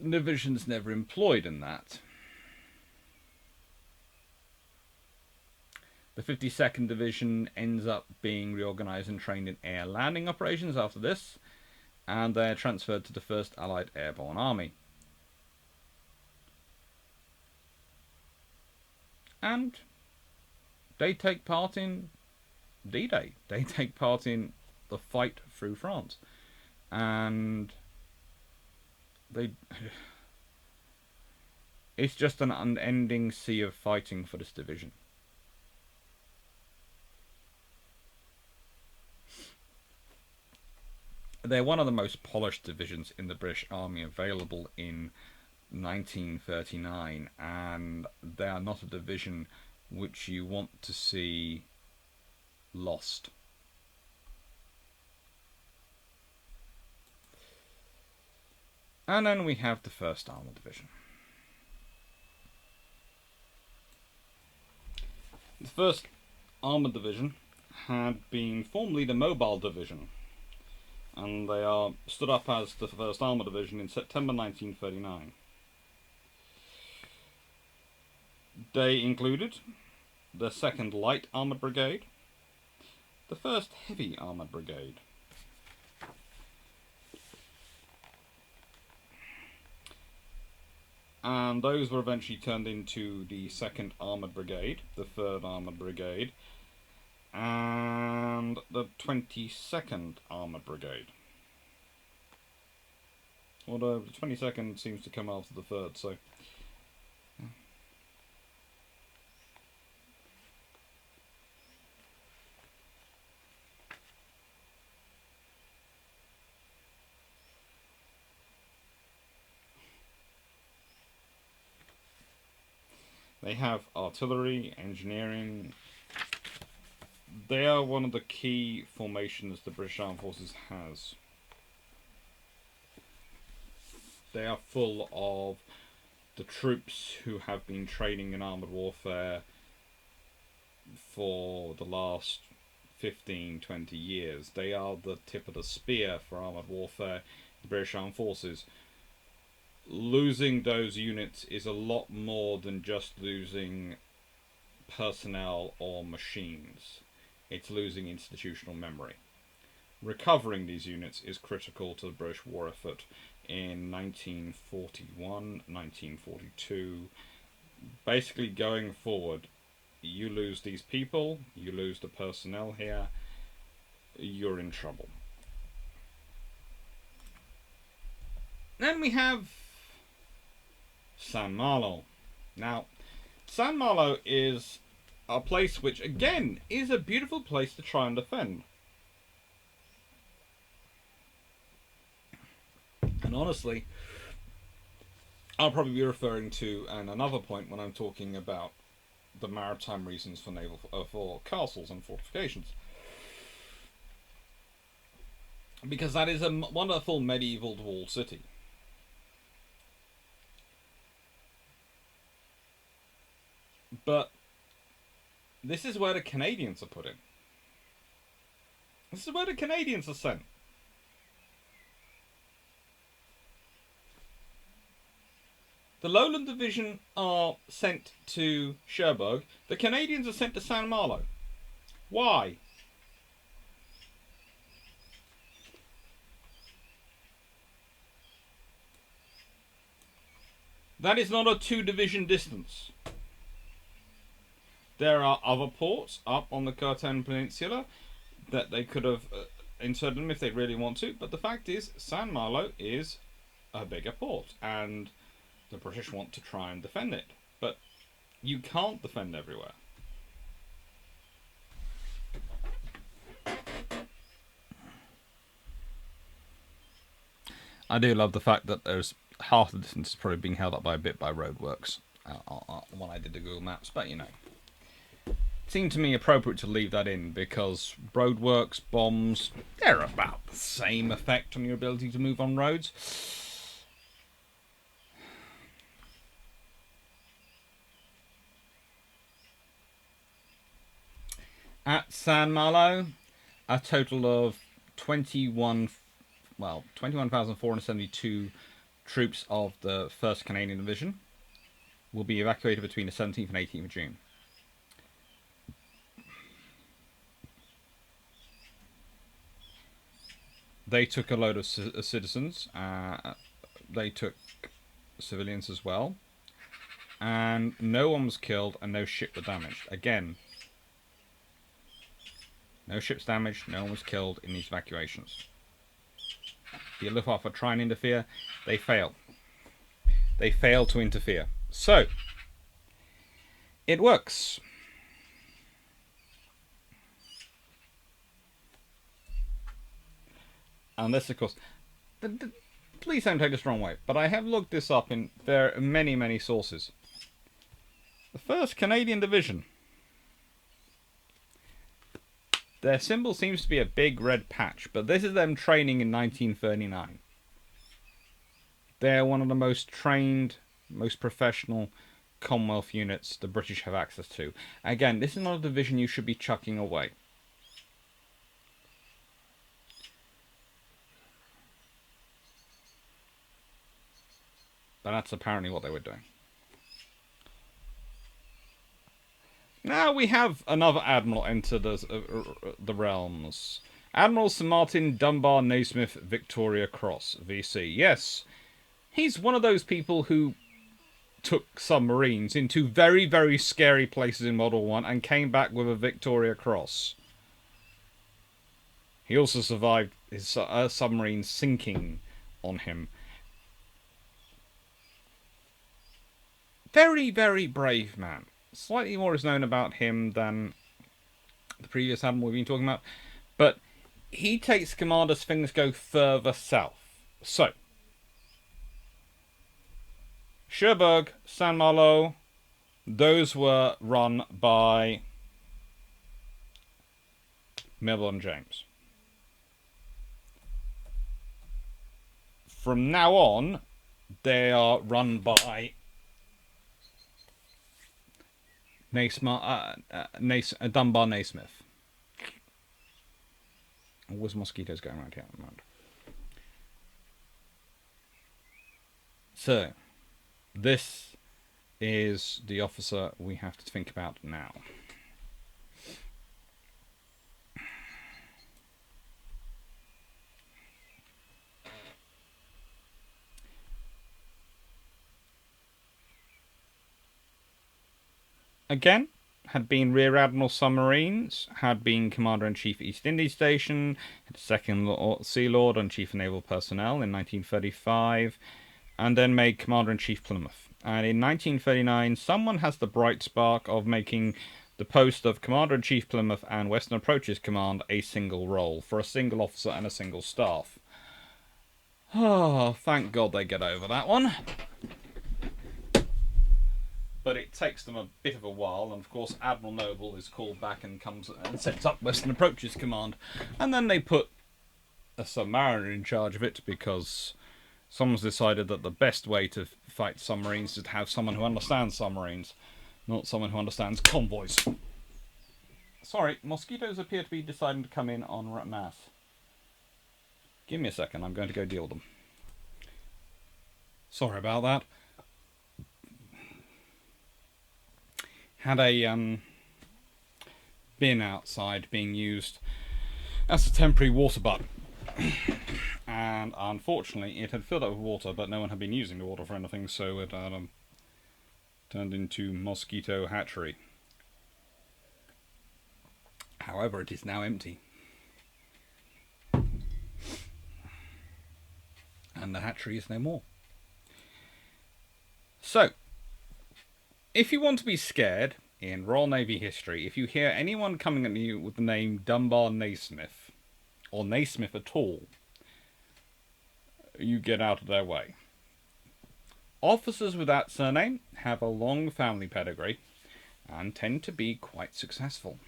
division's never employed in that. The 52nd Division ends up being reorganised and trained in air landing operations after this, and they're transferred to the 1st Allied Airborne Army. And they take part in D-Day. They take part in the fight through France. And it's just an unending sea of fighting for this division. They're one of the most polished divisions in the British Army available in 1939, and they are not a division which you want to see lost. And then we have the 1st Armoured Division. The 1st Armoured Division had been formerly the Mobile Division, and they are stood up as the 1st Armoured Division in September 1939. They included the 2nd Light Armoured Brigade, the 1st Heavy Armoured Brigade, And those were eventually turned into the 2nd Armoured Brigade, the 3rd Armoured Brigade, and the 22nd Armoured Brigade. Although the 22nd seems to come after the 3rd, so... They have artillery, engineering. They are one of the key formations the British Armed Forces has. They are full of the troops who have been training in armoured warfare for the last 15, 20 years. They are the tip of the spear for armoured warfare, the British Armed Forces. Losing those units is a lot more than just losing personnel or machines. It's losing institutional memory. Recovering these units is critical to the British war effort in 1941, 1942. Basically, going forward, you lose these people, you lose the personnel here, you're in trouble. Then we have Saint-Malo. Now, Saint-Malo is a place which, again, is a beautiful place to try and defend. And honestly, I'll probably be referring to another point when I'm talking about the maritime reasons for for castles and fortifications. Because that is a wonderful medieval walled city. But this is where the Canadians are put in. This is where the Canadians are sent. The Lowland Division are sent to Cherbourg. The Canadians are sent to Saint-Malo. Why? That is not a 2-division distance. There are other ports up on the Curtin Peninsula that they could have inserted them if they really want to, but the fact is, Saint-Malo is a bigger port, and the British want to try and defend it. But you can't defend everywhere. I do love the fact that there's half the distance is probably being held up by a bit by roadworks when I did the Google Maps, but you know. It seemed to me appropriate to leave that in because roadworks, bombs, they're about the same effect on your ability to move on roads. At Saint-Malo, a total of 21,472 troops of the 1st Canadian Division will be evacuated between the 17th and 18th of June. They took a load of citizens, they took civilians as well, and no one was killed and no ship was damaged. Again, no ships damaged, no one was killed in these evacuations. The Luftwaffe try and interfere, they fail. They fail to interfere. So, it works. And this, of course, please don't take this the wrong way, but I have looked this up in many, many sources. The 1st Canadian Division, their symbol seems to be a big red patch, but this is them training in 1939. They're one of the most trained, most professional Commonwealth units the British have access to. Again, this is not a division you should be chucking away. But that's apparently what they were doing. Now we have another admiral enter the realms. Admiral Sir Martin Dunbar Naismith Victoria Cross, VC. Yes, he's one of those people who took submarines into very, very scary places in World War One and came back with a Victoria Cross. He also survived his submarine sinking on him. Very, very brave man. Slightly more is known about him than the previous admiral we've been talking about. But he takes command as things go further south. So, Cherbourg, Saint-Malo, those were run by Melville and James. From now on, they are run by Dunbar Naismith. Always mosquitoes going around here at the moment. So, this is the officer we have to think about now. Again, had been Rear Admiral Submarines, had been Commander-in-Chief East Indies Station, had Second Sea Lord and Chief of Naval Personnel in 1935, and then made Commander-in-Chief Plymouth. And in 1939, someone has the bright spark of making the post of Commander-in-Chief Plymouth and Western Approaches Command a single role, for a single officer and a single staff. Oh, thank God they get over that one. But it takes them a bit of a while, and of course Admiral Noble is called back and comes and sets up Western Approaches Command, and then they put a submariner in charge of it because someone's decided that the best way to fight submarines is to have someone who understands submarines, not someone who understands convoys. Sorry, mosquitoes appear to be deciding to come in en masse. Give me a second, I'm going to go deal with them. Sorry about that. Had a bin outside being used as a temporary water butt. And unfortunately it had filled up with water, but no one had been using the water for anything, so it turned into mosquito hatchery. However, it is now empty. And the hatchery is no more. So, if you want to be scared, in Royal Navy history, if you hear anyone coming at you with the name Dunbar Naismith, or Naismith at all, you get out of their way. Officers with that surname have a long family pedigree and tend to be quite successful.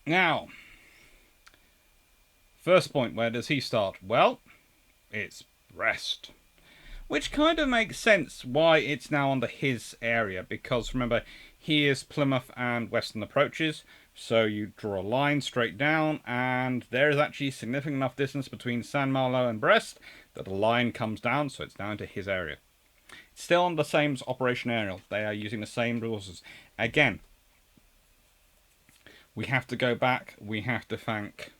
Now, first point, where does he start? Well, it's Brest. Which kind of makes sense why it's now under his area, because remember, he is Plymouth and Western Approaches, so you draw a line straight down, and there is actually significant enough distance between Saint-Malo and Brest that a line comes down, so it's down to his area. It's still on the same as Operation Aerial. They are using the same resources. Again, we have to go back, we have to thank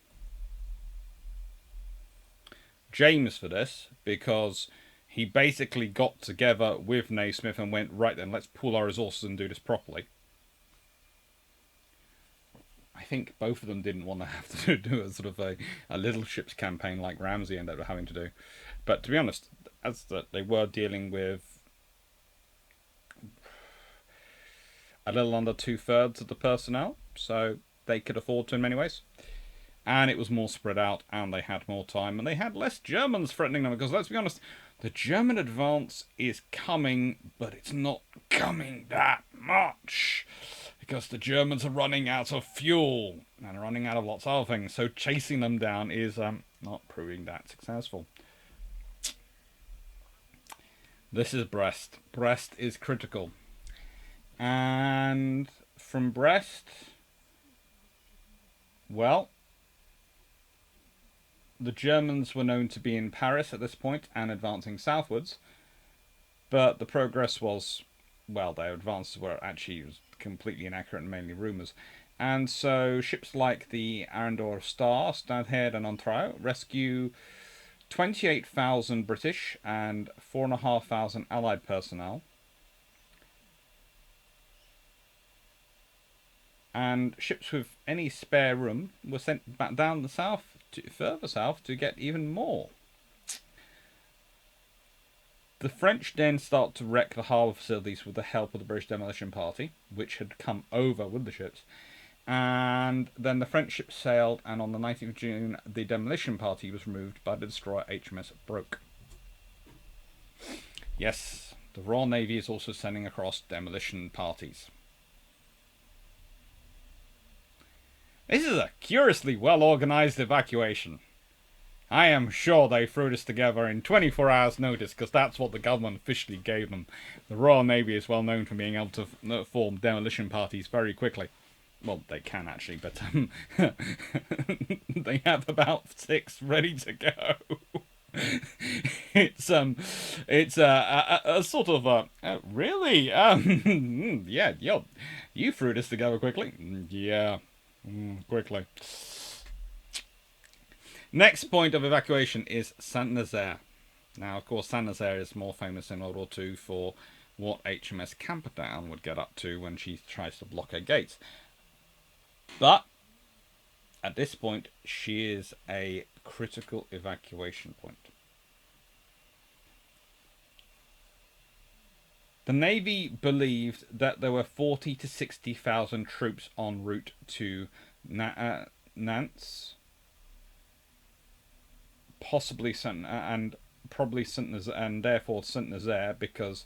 James for this, because he basically got together with Naismith and went, right then, let's pool our resources and do this properly. I think both of them didn't want to have to do a sort of a little ships campaign like Ramsay ended up having to do. But to be honest, as they were dealing with a little under 2/3 of the personnel, so they could afford to in many ways. And it was more spread out, and they had more time, and they had less Germans threatening them, because let's be honest, the German advance is coming, but it's not coming that much, because the Germans are running out of fuel, and running out of lots of other things, so chasing them down is not proving that successful. This is Brest. Brest is critical. And from Brest, well, the Germans were known to be in Paris at this point and advancing southwards, but the progress was, well, their advances were actually completely inaccurate and mainly rumours. And so ships like the Arendor Star, Stadhead and Ontario rescue 28,000 British and 4,500 Allied personnel. And ships with any spare room were sent back down the south, further south, to get even more. The French then start to wreck the harbour facilities with the help of the British Demolition Party, which had come over with the ships. And then the French ships sailed, and on the 19th of June, the Demolition Party was removed by the destroyer HMS Broke. Yes, the Royal Navy is also sending across demolition parties. This is a curiously well-organised evacuation. I am sure they threw this together in 24 hours' notice, because that's what the government officially gave them. The Royal Navy is well known for being able to form demolition parties very quickly. Well, they can actually, but they have about 6 ready to go. It's a sort of really yeah, you threw this together quickly. Yeah, quickly. Next point of evacuation is Saint-Nazaire. Now, of course, Saint-Nazaire is more famous in World War II for what HMS Camperdown would get up to when she tries to block her gates. But at this point, she is a critical evacuation point. The Navy believed that there were 40 to 60,000 troops en route to Nantes, possibly probably Saint-Nazaire, and therefore Saint-Nazaire, because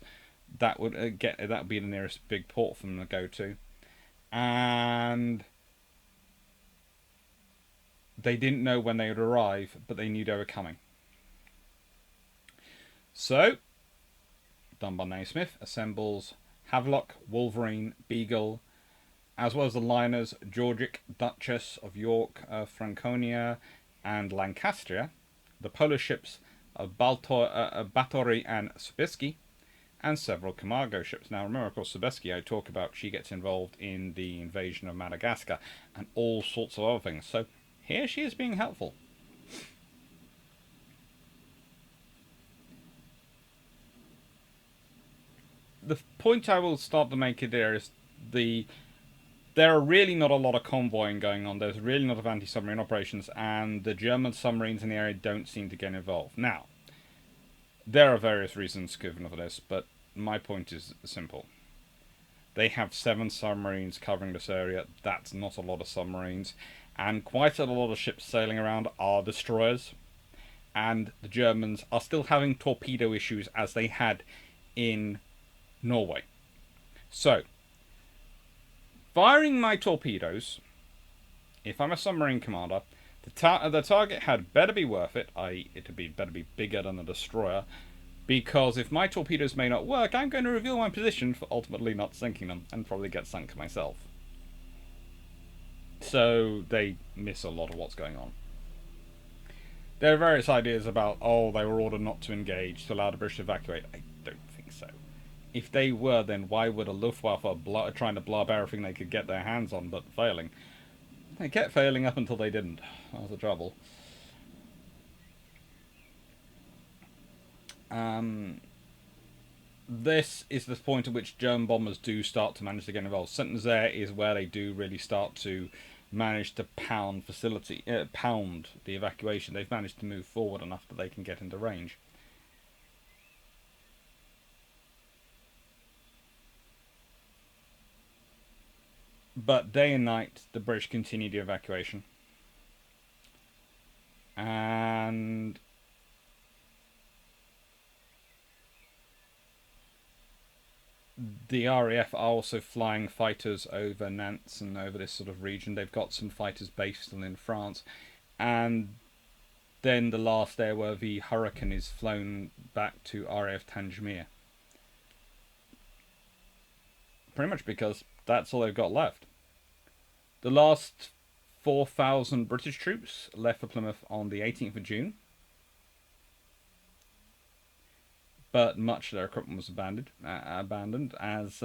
that would that would be the nearest big port for them to go to, and they didn't know when they would arrive, but they knew they were coming. So, Dunbar Naismith assembles Havelock, Wolverine, Beagle, as well as the liners Georgic, Duchess of York, Franconia, and Lancastria, the polar ships of Batory and Sobieski, and several Camargo ships. Now remember, of course, Sobieski I talk about, she gets involved in the invasion of Madagascar and all sorts of other things. So here she is being helpful. The point I will start to make it there is there are really not a lot of convoying going on. There's really not of anti-submarine operations, and the German submarines in the area don't seem to get involved. Now, there are various reasons given for this, but my point is simple. They have 7 submarines covering this area. That's not a lot of submarines. And quite a lot of ships sailing around are destroyers. And the Germans are still having torpedo issues as they had in Norway. So, firing my torpedoes, if I'm a submarine commander, the target had better be worth it, i.e. it better be bigger than a destroyer, because if my torpedoes may not work, I'm going to reveal my position for ultimately not sinking them, and probably get sunk myself. So they miss a lot of what's going on. There are various ideas about, oh, they were ordered not to engage, to allow the British to evacuate. I don't think so. If they were, then why would a Luftwaffe trying to blow up everything they could get their hands on, but failing? They kept failing up until they didn't. That was the trouble. This is the point at which German bombers do start to manage to get involved. Saint-Nazaire is where they do really start to manage to pound the evacuation. They've managed to move forward enough that they can get into range. But day and night, the British continue the evacuation. And the RAF are also flying fighters over Nantes and over this sort of region. They've got some fighters based still in France. And then the last airworthy Hurricane is flown back to RAF Tangier. Pretty much because that's all they've got left. The last 4,000 British troops left for Plymouth on the 18th of June. But much of their equipment was abandoned as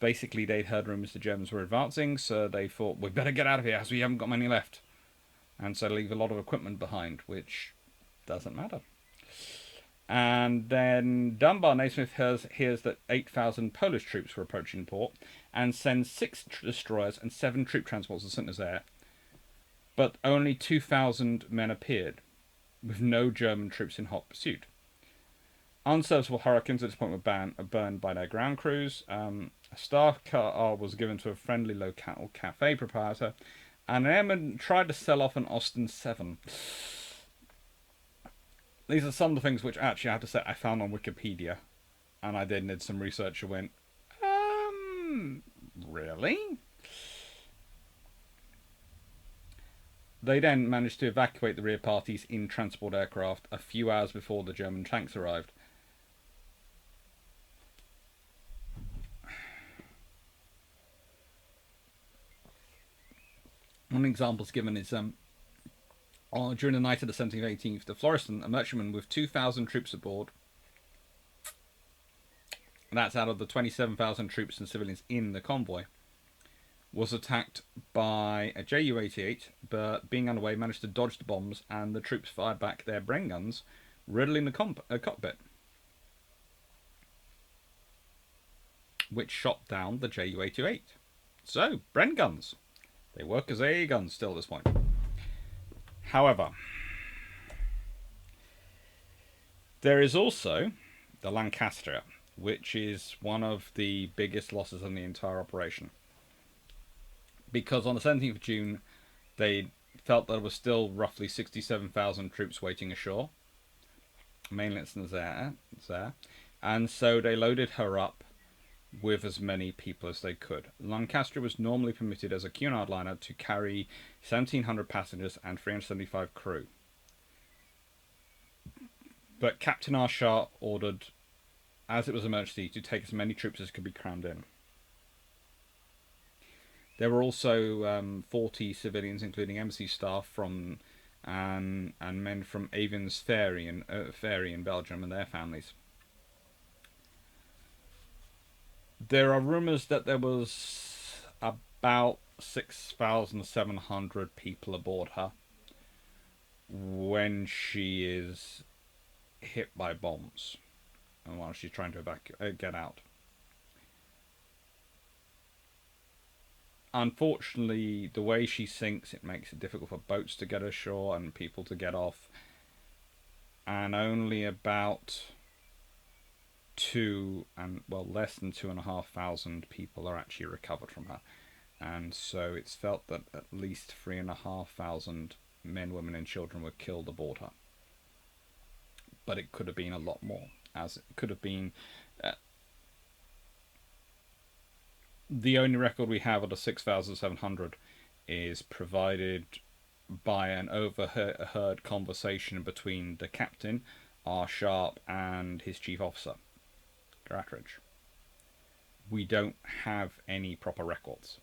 basically they'd heard rumours the Germans were advancing, so they thought, we better get out of here as we haven't got many left. And so leave a lot of equipment behind, which Doesn't matter. And then Dunbar Naismith hears that 8,000 Polish troops were approaching port and sends 6 destroyers and 7 troop transports to Saint-Nazaire. But only 2,000 men appeared, with no German troops in hot pursuit. Unserviceable Hurricanes at this point were burned by their ground crews. A staff car was given to a friendly local cafe proprietor, and an airman tried to sell off an Austin 7. These are some of the things which actually I have to say I found on Wikipedia, and I did some research and went, really? They then managed to evacuate the rear parties in transport aircraft a few hours before the German tanks arrived. One example given is during the night of the 17th and 18th, the Florestan, a merchantman with 2,000 troops aboard, and that's out of the 27,000 troops and civilians in the convoy, was attacked by a Ju-88, but being underway managed to dodge the bombs, and the troops fired back their Bren guns, riddling the cockpit, which shot down the Ju-88. So, Bren guns. They work as AA guns still at this point. However, there is also the Lancaster, which is one of the biggest losses in the entire operation. Because on the 17th of June, they felt there was still roughly 67,000 troops waiting ashore, mainly at Saint-Nazaire, and so they loaded her up with as many people as they could. Lancaster was normally permitted as a Cunard liner to carry 1,700 passengers and 375 crew. But Captain Arshar ordered, as it was an emergency, to take as many troops as could be crammed in. There were also 40 civilians, including embassy staff from and men from Avon's Ferry in Belgium and their families. There are rumours that there was about 6,700 people aboard her when she is hit by bombs and while she's trying to get out. Unfortunately, the way she sinks, it makes it difficult for boats to get ashore and people to get off, and only about less than 2,500 people are actually recovered from her, and so it's felt that at least 3,500 men, women and children were killed aboard her. But it could have been a lot more, as it could have been the only record we have of the 6,700 is provided by an overheard conversation between the captain, R. Sharp, and his chief officer, Gratridge. We don't have any proper records.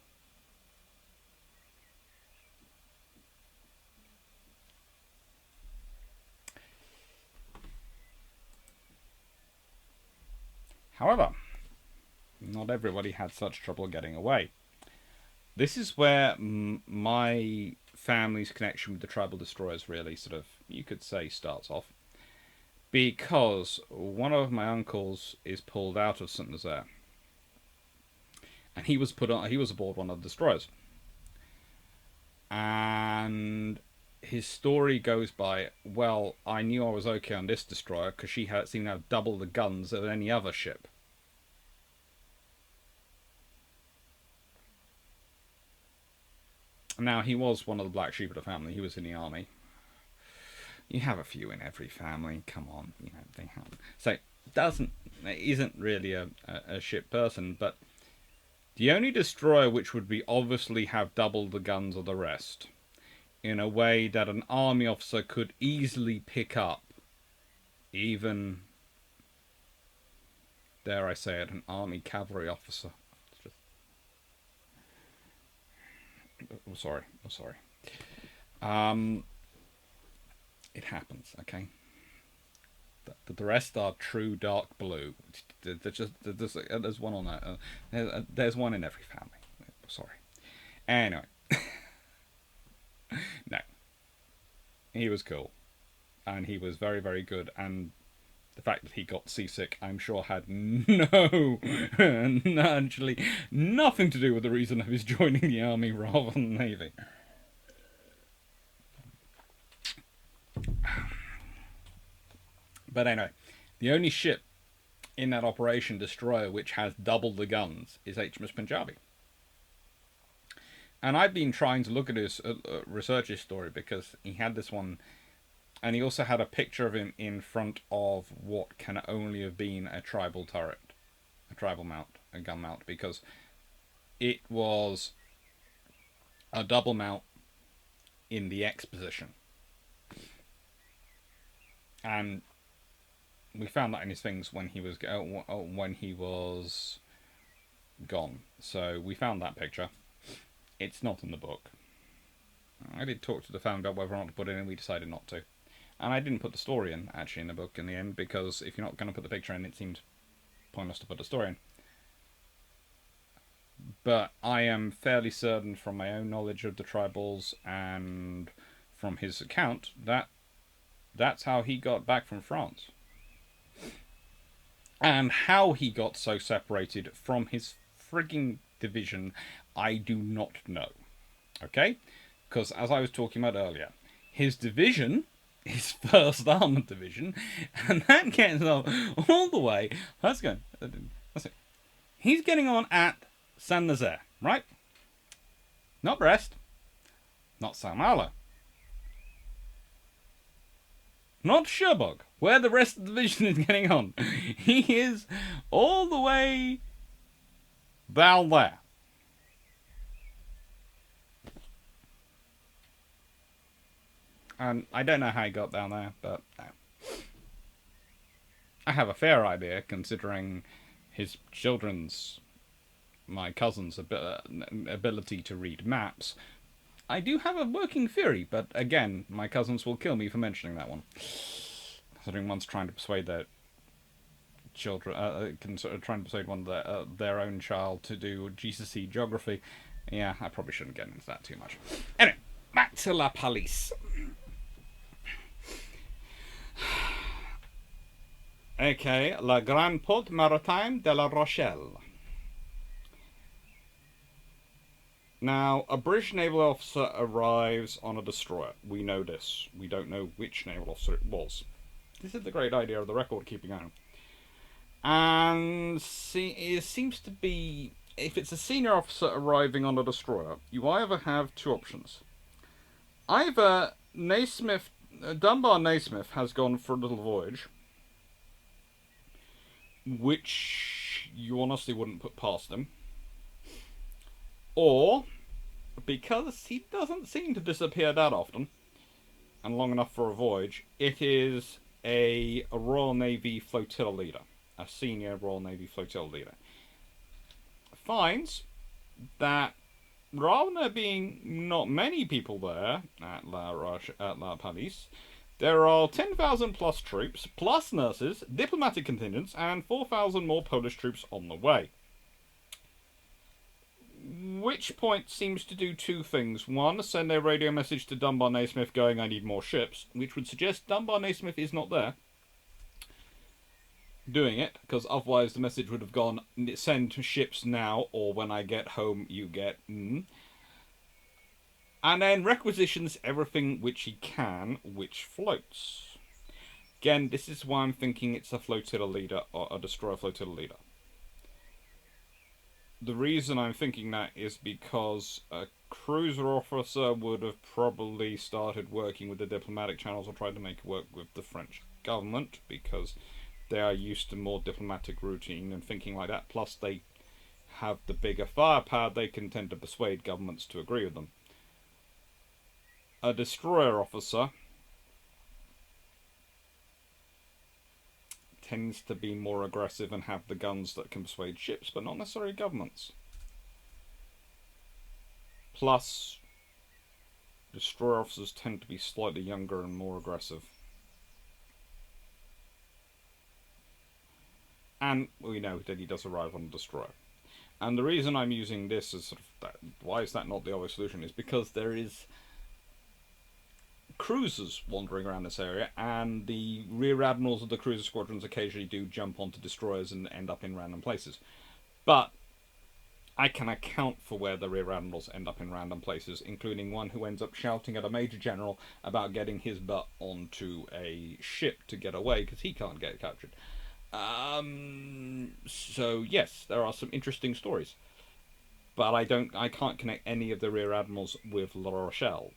However, not everybody had such trouble getting away. This is where my family's connection with the tribal destroyers really sort of, you could say, starts off. Because one of my uncles is pulled out of Saint-Nazaire. And he was aboard one of the destroyers. And his story goes by, well, I knew I was okay on this destroyer because she seemed to have double the guns of any other ship. Now, he was one of the black sheep of the family. He was in the army. You have a few in every family. Come on, they have. So, isn't really a ship person, but the only destroyer which would be obviously have double the guns of the rest, in a way that an army officer could easily pick up, even, dare I say it, an army cavalry officer. I'm sorry. It happens, okay? The rest are true dark blue. There's one on that. There's one in every family. Sorry. Anyway. No. He was cool. and he was very, very good. And the fact that he got seasick, I'm sure, had no, actually, nothing to do with the reason of his joining the army rather than the navy. But anyway, the only ship in that operation destroyer which has double the guns is HMS Punjabi. And I've been trying to look at his research his story, because he had this one, and he also had a picture of him in front of what can only have been a tribal turret, a tribal mount, a gun mount, because it was a double mount in the X position. And we found that in his things when he was gone. So we found that picture. It's not in the book. I did talk to the family about whether or not to put it in, and we decided not to. And I didn't put the story in, actually, in the book in the end, because if you're not going to put the picture in, it seemed pointless to put a story in. But I am fairly certain from my own knowledge of the tribals and from his account that that's how he got back from France. And how he got so separated from his frigging division, I do not know. Okay? Because as I was talking about earlier, his division, his 1st Armoured Division, and that gets on all the way. That's it. He's getting on at Saint-Nazaire, right? Not Brest. Not Saint-Malo. Not Cherbourg, where the rest of the division is getting on. He is all the way down there. And I don't know how he got down there, but I have a fair idea, considering his my cousin's ability to read maps. I do have a working theory, but again, my cousins will kill me for mentioning that one. Considering one's trying to persuade their children, trying to persuade one of their own child to do GCSE geography. Yeah, I probably shouldn't get into that too much. Anyway, back to La Pallice. Okay, La Grande Porte Maritime de La Rochelle. Now, a British naval officer arrives on a destroyer. We know this. We don't know which naval officer it was. This is the great idea of the record keeping on. And it seems to be, if it's a senior officer arriving on a destroyer, you either have two options. Either Dunbar Naismith has gone for a little voyage, which you honestly wouldn't put past him. Or, because he doesn't seem to disappear that often, and long enough for a voyage, it is a Royal Navy flotilla leader, a senior Royal Navy flotilla leader. Finds that rather than there being not many people there at La Pallice, there are 10,000 plus troops, plus nurses, diplomatic contingents, and 4,000 more Polish troops on the way. Which point seems to do two things. One, send a radio message to Dunbar Naismith going, I need more ships, which would suggest Dunbar Naismith is not there doing it, because otherwise the message would have gone, send ships now, or when I get home you get... And then requisitions everything which he can, which floats. Again, this is why I'm thinking it's a flotilla leader, or a destroyer flotilla leader. The reason I'm thinking that is because a cruiser officer would have probably started working with the diplomatic channels or tried to make it work with the French government, because they are used to more diplomatic routine and thinking like that. Plus, they have the bigger firepower, they can tend to persuade governments to agree with them. A destroyer officer tends to be more aggressive and have the guns that can persuade ships, but not necessarily governments. Plus, destroyer officers tend to be slightly younger and more aggressive. And we know that he does arrive on a destroyer. And the reason I'm using this as sort of why is that not the obvious solution, is because there is cruisers wandering around this area, and the rear admirals of the cruiser squadrons occasionally do jump onto destroyers and end up in random places. But I can account for where the rear admirals end up in random places, including one who ends up shouting at a major general about getting his butt onto a ship to get away because he can't get captured. So yes, there are some interesting stories, but I can't connect any of the rear admirals with La Rochelle,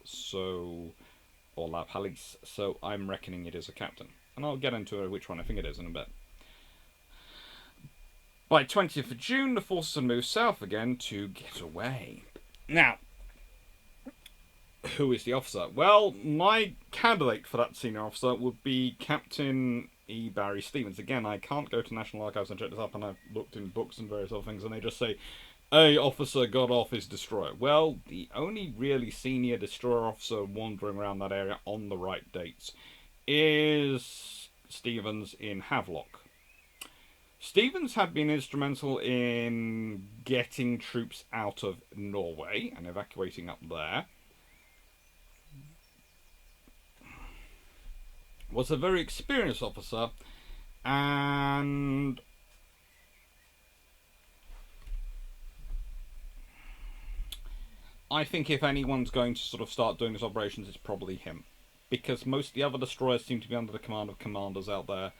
or La Pallice. So I'm reckoning it is a captain, and I'll get into which one I think it is in a bit. By 20th of June, the forces had moved south again to get away. Now, who is the officer? Well, my candidate for that senior officer would be Captain E. Barry Stevens. Again, I can't go to National Archives and check this up, and I've looked in books and various other things, and they just say, a officer got off his destroyer. Well, the only really senior destroyer officer wandering around that area on the right dates is Stevens in Havelock. Stevens had been instrumental in getting troops out of Norway and evacuating up there. Was a very experienced officer, and I think if anyone's going to sort of start doing these operations, it's probably him. Because most of the other destroyers seem to be under the command of commanders out there.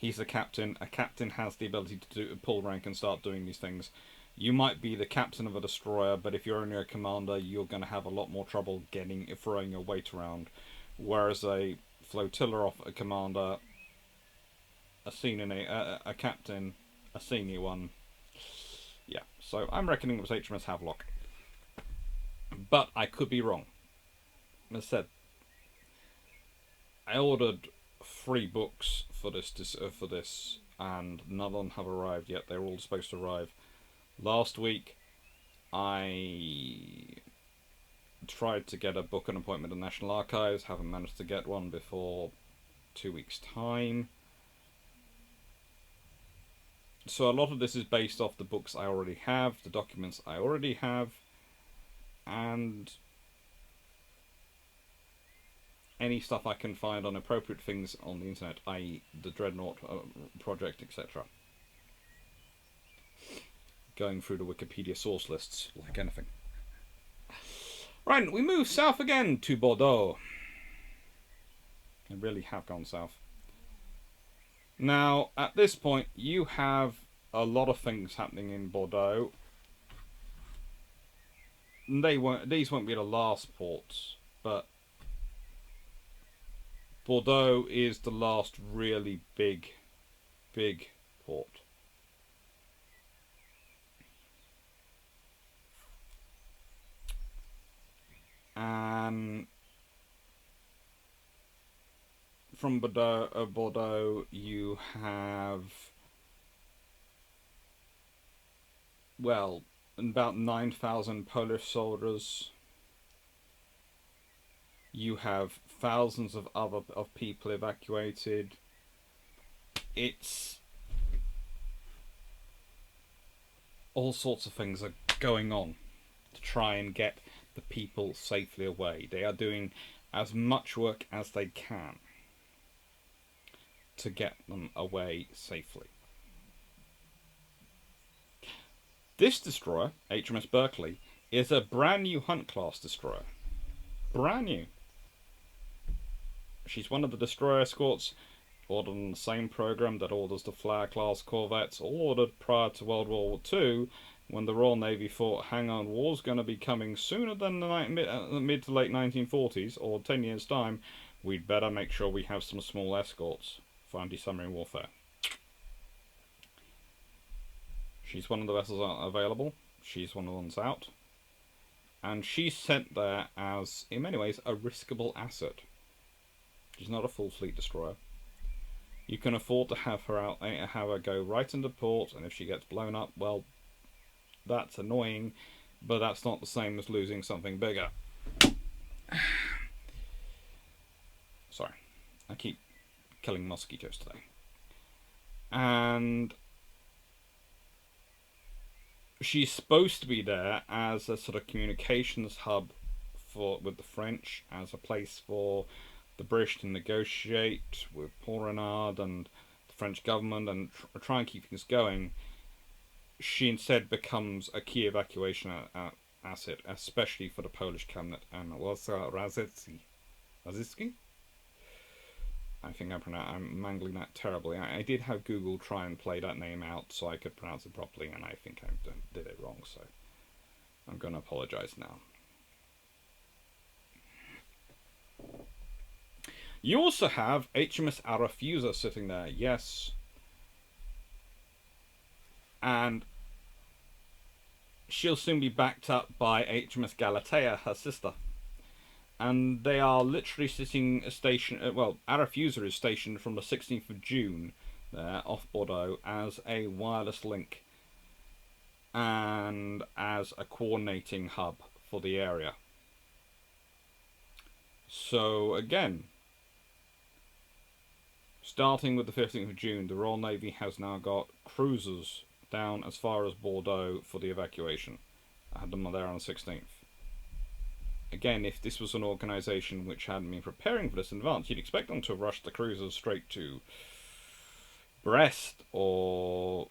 He's a captain. A captain has the ability to pull rank and start doing these things. You might be the captain of a destroyer, but if you're only a commander, you're going to have a lot more trouble throwing your weight around. Whereas a flotilla a commander, a captain, a senior one. Yeah, so I'm reckoning it was HMS Havelock. But I could be wrong. As I said, I ordered 3 books for this, and none of them have arrived yet. They're all supposed to arrive. Last week, I tried to get an appointment at the National Archives. Haven't managed to get one before 2 weeks' time. So a lot of this is based off the books I already have, the documents I already have, and any stuff I can find on appropriate things on the internet, i.e. the Dreadnought project, etc. Going through the Wikipedia source lists, like anything. Right, we move south again to Bourdeaux. I really have gone south. Now, at this point, you have a lot of things happening in Bourdeaux. These won't be the last ports, but Bourdeaux is the last really big port. And from Bourdeaux, you have, well, about 9,000 Polish soldiers. You have thousands of people evacuated. It's all sorts of things are going on to try and get the people safely away. They are doing as much work as they can to get them away safely. This destroyer, HMS Berkeley, is a brand new Hunt class destroyer. Brand new. She's one of the destroyer escorts ordered on the same program that orders the Flower class corvettes, all ordered prior to World War II, when the Royal Navy thought, hang on, war's going to be coming sooner than the mid to late 1940s, or 10 years' time. We'd better make sure we have some small escorts for anti-submarine warfare. She's one of the vessels available. She's one of the ones out. And she's sent there as, in many ways, a riskable asset. She's not a full fleet destroyer. You can afford to have her out, have her go right into port, and if she gets blown up, well, that's annoying, but that's not the same as losing something bigger. Sorry, I keep killing mosquitoes today. And she's supposed to be there as a sort of communications hub with the French as a place for the British to negotiate with Paul Renard and the French government and try and keep things going, she instead becomes a key evacuation asset, especially for the Polish cabinet. And also Radziecki. I think I'm mangling that terribly. I did have Google try and play that name out so I could pronounce it properly, and I think I did it wrong, so I'm going to apologise now. You also have HMS Arethusa sitting there, yes. And she'll soon be backed up by HMS Galatea, her sister. And they are literally sitting a station. Arethusa is stationed from the 16th of June there off Bourdeaux as a wireless link and as a coordinating hub for the area. So again, starting with the 15th of June, the Royal Navy has now got cruisers down as far as Bourdeaux for the evacuation. I had them there on the 16th. Again, if this was an organisation which hadn't been preparing for this in advance, you'd expect them to have rushed the cruisers straight to Brest or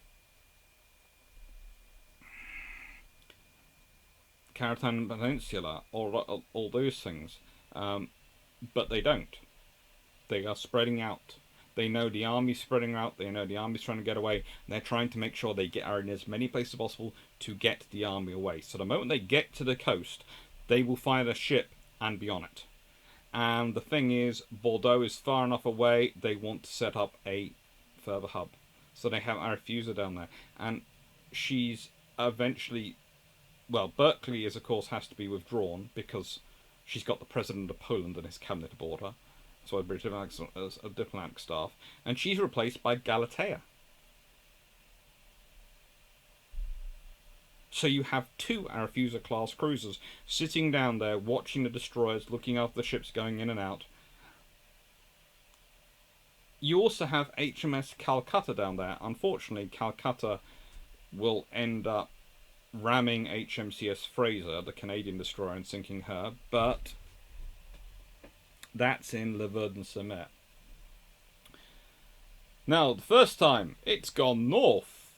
Caratan Peninsula or all those things. But they don't. They are spreading out. They know the army's spreading out. They know the army's trying to get away. And they're trying to make sure they are in as many places as possible to get the army away. So the moment they get to the coast, they will find a ship and be on it. And the thing is, Bourdeaux is far enough away, they want to set up a further hub. So they have Arethusa down there. And she's eventually... Well, Berkeley is, of course, has to be withdrawn because she's got the President of Poland and his cabinet aboard her. So a British diplomatic staff. And she's replaced by Galatea. So you have two Arethusa-class cruisers sitting down there, watching the destroyers, looking after the ships going in and out. You also have HMS Calcutta down there. Unfortunately, Calcutta will end up ramming HMCS Fraser, the Canadian destroyer, and sinking her. But that's in Le Verdon-sur-Mer. Now, the first time, it's gone north.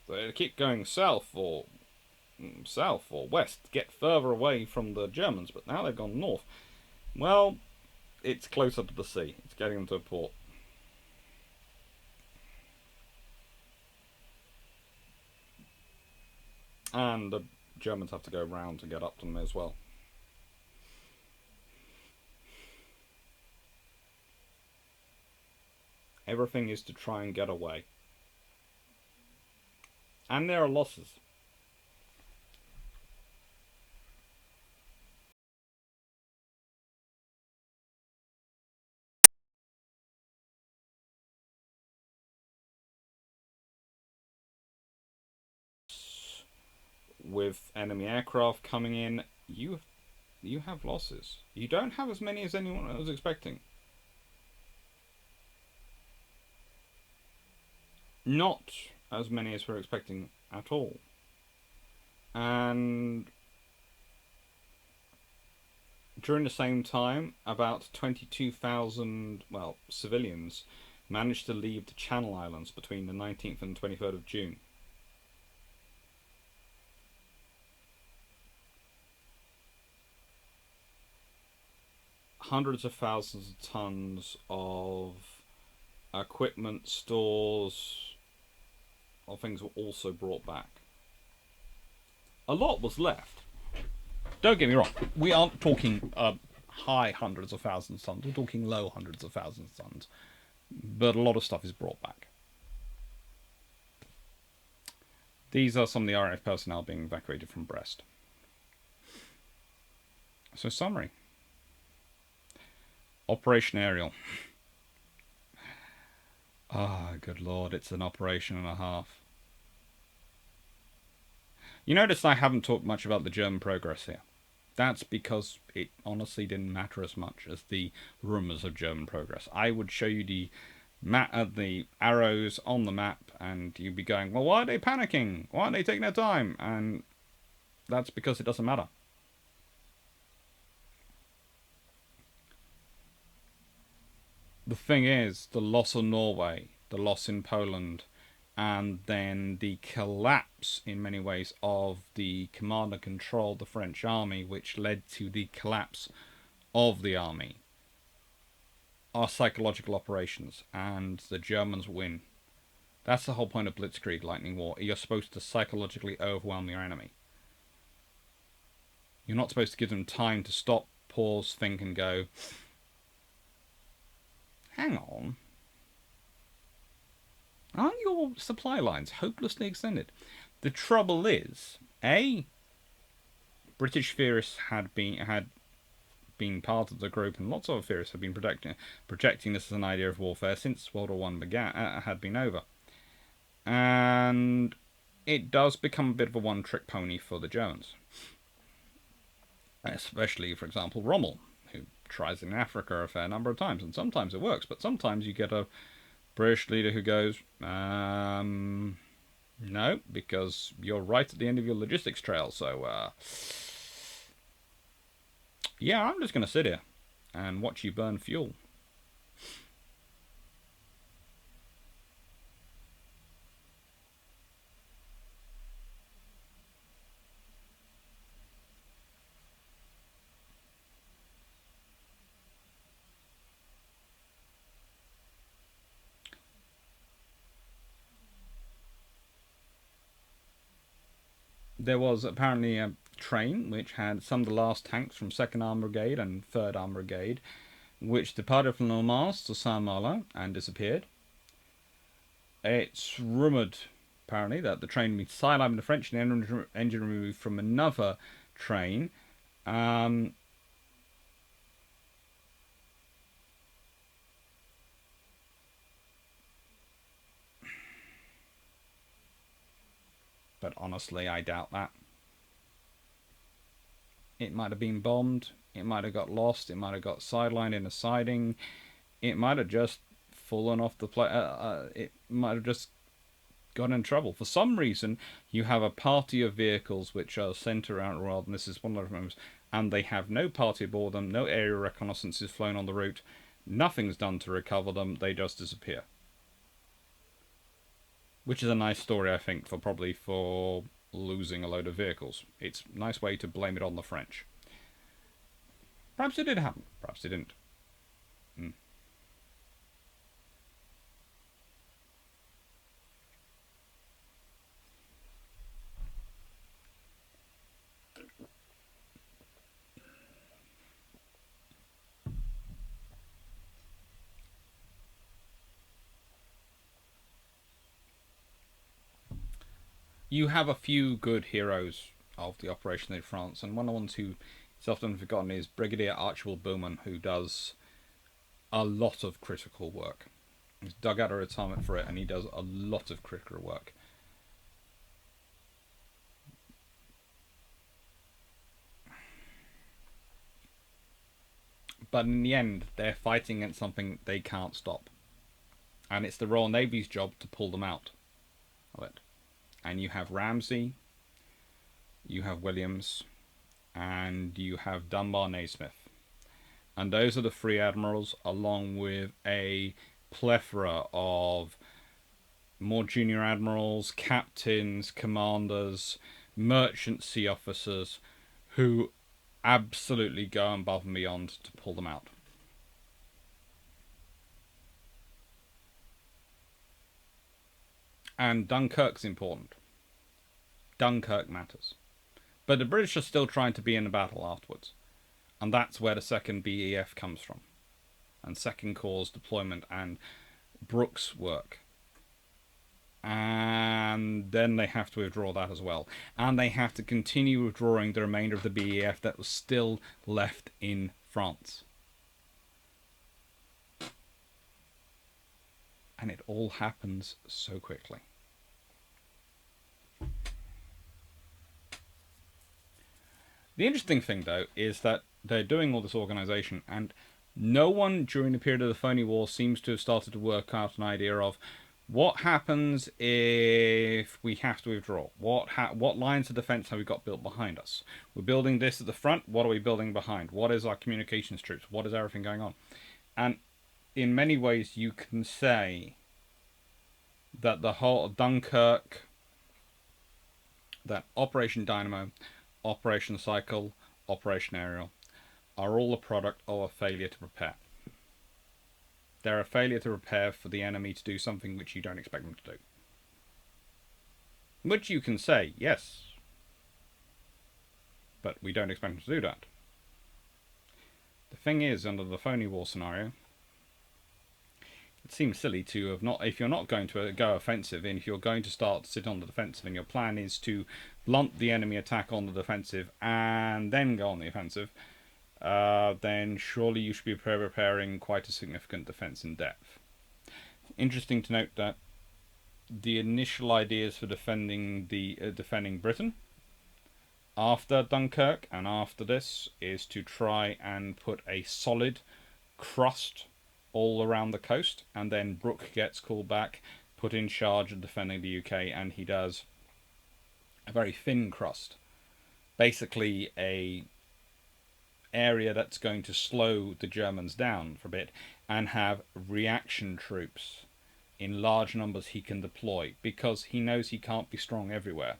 They keep going south or west, get further away from the Germans, but now they've gone north. Well, it's closer to the sea. It's getting them to a port. And the Germans have to go round to get up to them as well. Everything is to try and get away. And there are losses. With enemy aircraft coming in, you have losses. You don't have as many as anyone was expecting. Not as many as we're expecting at all. And during the same time, about 22,000, civilians managed to leave the Channel Islands between the 19th and 23rd of June. Hundreds of thousands of tons of equipment, stores, or things were also brought back. A lot was left. Don't get me wrong, we aren't talking high hundreds of thousands of tons, we're talking low hundreds of thousands of tons. But a lot of stuff is brought back. These are some of the RAF personnel being evacuated from Brest. So, summary. Operation Ariel. Ah, good lord, it's an operation and a half. You notice I haven't talked much about the German progress here. That's because it honestly didn't matter as much as the rumours of German progress. I would show you the arrows on the map and you'd be going, well, why are they panicking? Why aren't they taking their time? And that's because it doesn't matter. the thing is, the loss of Norway, the loss in Poland, and then the collapse in many ways of the command and control of the French army, which led to the collapse of the army, are psychological operations, and the Germans win. That's the whole point of Blitzkrieg Lightning War. You're supposed to psychologically overwhelm your enemy. You're not supposed to give them time to stop, pause, think, and go, hang on. Aren't your supply lines hopelessly extended? The trouble is, British theorists had been part of the group, and lots of theorists have been projecting this as an idea of warfare since World War One had been over. And it does become a bit of a one-trick pony for the Germans. Especially, for example, Rommel, who tries in Africa a fair number of times, and sometimes it works, but sometimes you get a British leader who goes, no, because you're right at the end of your logistics trail, so, yeah, I'm just going to sit here and watch you burn fuel. There was apparently a train which had some of the last tanks from 2nd Armoured Brigade and 3rd Armoured Brigade, which departed from Le Mans to Saint-Malo and disappeared. It's rumoured, apparently, that the train had been sidelined with the French and engine removed from another train. But honestly, I doubt that. It might have been bombed. It might have got lost. It might have got sidelined in a siding. It might have just fallen off the plane. It might have just got in trouble. For some reason, you have a party of vehicles which are sent around the world, and this is one of them, and they have no party aboard them, no aerial reconnaissance is flown on the route, nothing's done to recover them, they just disappear. Which is a nice story, I think, for losing a load of vehicles. It's a nice way to blame it on the French. Perhaps it did happen. Perhaps it didn't. You have a few good heroes of the operation in France, and one of the ones who is often forgotten is Brigadier Archibald Bowman, who does a lot of critical work. He's dug out a retirement for it, and he does a lot of critical work. But in the end, they're fighting against something they can't stop. And it's the Royal Navy's job to pull them out of it. And you have Ramsay, you have Williams, and you have Dunbar Naismith. And those are the three admirals, along with a plethora of more junior admirals, captains, commanders, merchant sea officers, who absolutely go above and beyond to pull them out. And Dunkirk's important. Dunkirk matters. But the British are still trying to be in the battle afterwards. And that's where the 2nd BEF comes from. And 2nd Corps deployment and Brooks' work. And then they have to withdraw that as well. And they have to continue withdrawing the remainder of the BEF that was still left in France. And it all happens so quickly. The interesting thing, though, is that they're doing all this organisation, and no one during the period of the Phony War seems to have started to work out an idea of what happens if we have to withdraw. What lines of defence have we got built behind us? We're building this at the front. What are we building behind? What is our communications troops? What is everything going on? And in many ways you can say that the whole Dunkirk, that Operation Dynamo, Operation Cycle, Operation Ariel are all a product of a failure to prepare. They're a failure to prepare for the enemy to do something which you don't expect them to do. Which you can say, yes, but we don't expect them to do that. The thing is, under the phony war scenario, it seems silly to have not, if you're not going to go offensive, and if you're going to start to sit on the defensive, and your plan is to blunt the enemy attack on the defensive and then go on the offensive, then surely you should be preparing quite a significant defence in depth. Interesting to note that the initial ideas for defending Britain after Dunkirk and after this is to try and put a solid crust all around the coast, and then Brooke gets called back, put in charge of defending the UK, and he does a very thin crust, basically a area that's going to slow the Germans down for a bit, and have reaction troops in large numbers he can deploy, because he knows he can't be strong everywhere.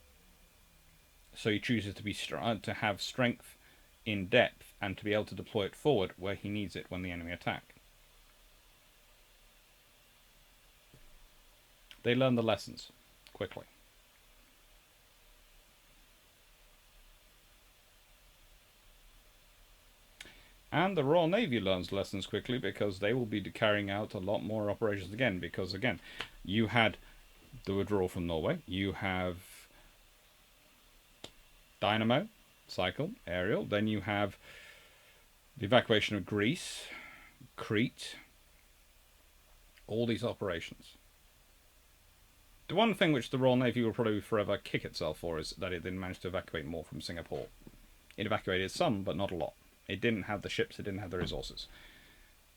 So he chooses to be to have strength in depth and to be able to deploy it forward where he needs it when the enemy attack. They learn the lessons quickly. And the Royal Navy learns lessons quickly, because they will be carrying out a lot more operations again. Because again, you had the withdrawal from Norway, you have Dynamo, Cycle, Aerial, then you have the evacuation of Greece, Crete, all these operations. The one thing which the Royal Navy will probably forever kick itself for is that it didn't manage to evacuate more from Singapore. It evacuated some, but not a lot. It didn't have the ships, it didn't have the resources.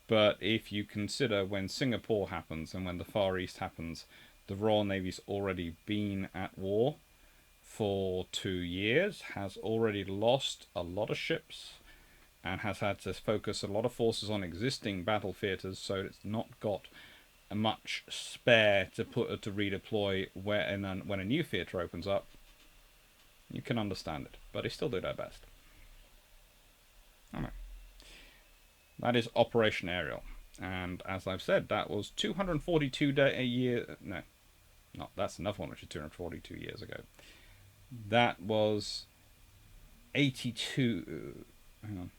But if you consider when Singapore happens and when the Far East happens, the Royal Navy's already been at war for 2 years, has already lost a lot of ships, and has had to focus a lot of forces on existing battle theatres, so it's not got much spare to redeploy when a new theatre opens up. You can understand it, but they still do their best. Alright. That is Operation Ariel, and as I've said, that was 242 a year. No, that's another one which is 242 years ago. That was 82. Hang on,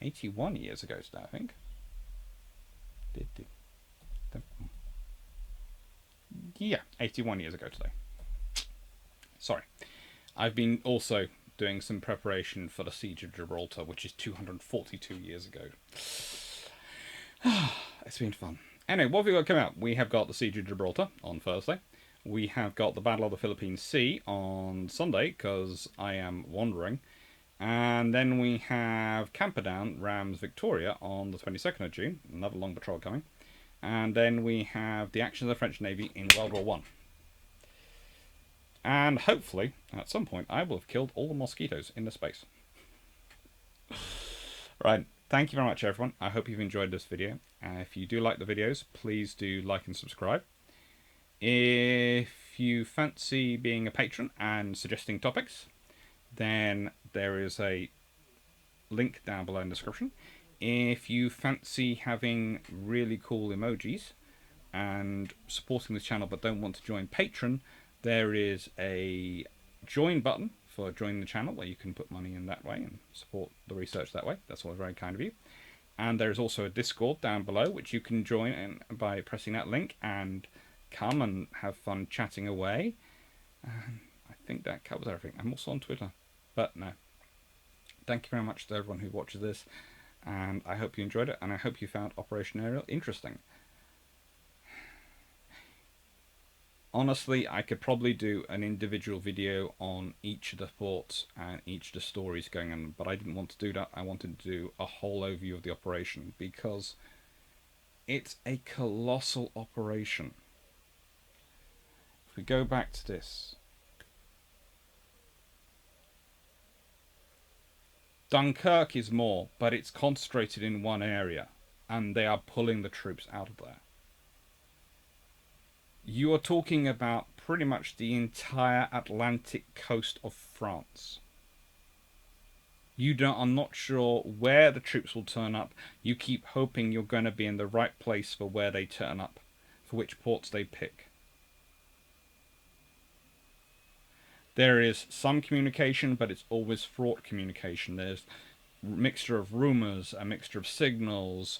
81 years ago today, I think. Yeah, 81 years ago today. Sorry, I've been also doing some preparation for the Siege of Gibraltar, which is 242 years ago. It's been fun. Anyway, what have we got coming out? We have got the Siege of Gibraltar on Thursday. We have got the Battle of the Philippine Sea on Sunday, because I am wandering. And then we have Camperdown, Rams Victoria on the 22nd of June. Another long patrol coming. And then we have the actions of the French Navy in World War One. And hopefully, at some point, I will have killed all the mosquitoes in the space. Right, thank you very much, everyone. I hope you've enjoyed this video. If you do like the videos, please do like and subscribe. If you fancy being a patron and suggesting topics, then there is a link down below in the description. If you fancy having really cool emojis and supporting this channel but don't want to join Patreon, there is a join button for joining the channel where you can put money in that way and support the research that way. That's all very kind of you. And there is also a Discord down below which you can join in by pressing that link and come and have fun chatting away. I think that covers everything. I'm also on Twitter, but no. Thank you very much to everyone who watches this, and I hope you enjoyed it, and I hope you found Operation Ariel interesting. Honestly, I could probably do an individual video on each of the ports and each of the stories going on, but I didn't want to do that. I wanted to do a whole overview of the operation, because it's a colossal operation. If we go back to this, Dunkirk is more, but it's concentrated in one area. and they are pulling the troops out of there. You are talking about pretty much the entire Atlantic coast of France. I'm not sure where the troops will turn up. You keep hoping you're going to be in the right place for where they turn up, for which ports they pick. There is some communication, but it's always fraught communication. There's a mixture of rumors, a mixture of signals,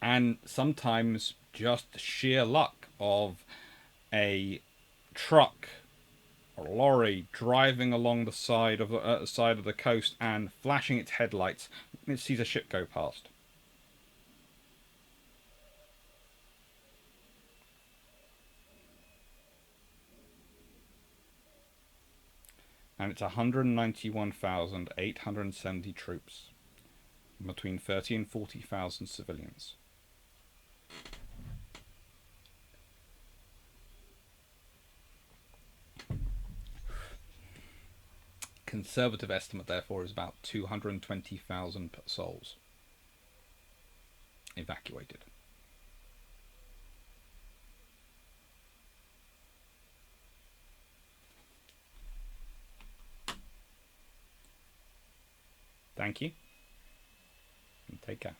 and sometimes just sheer luck of a truck or lorry driving along the side of the coast and flashing its headlights. It sees a ship go past. And it's 191,870 troops, between 30 and 40,000 civilians. Conservative estimate, therefore, is about 220,000 souls evacuated. Thank you, and take care.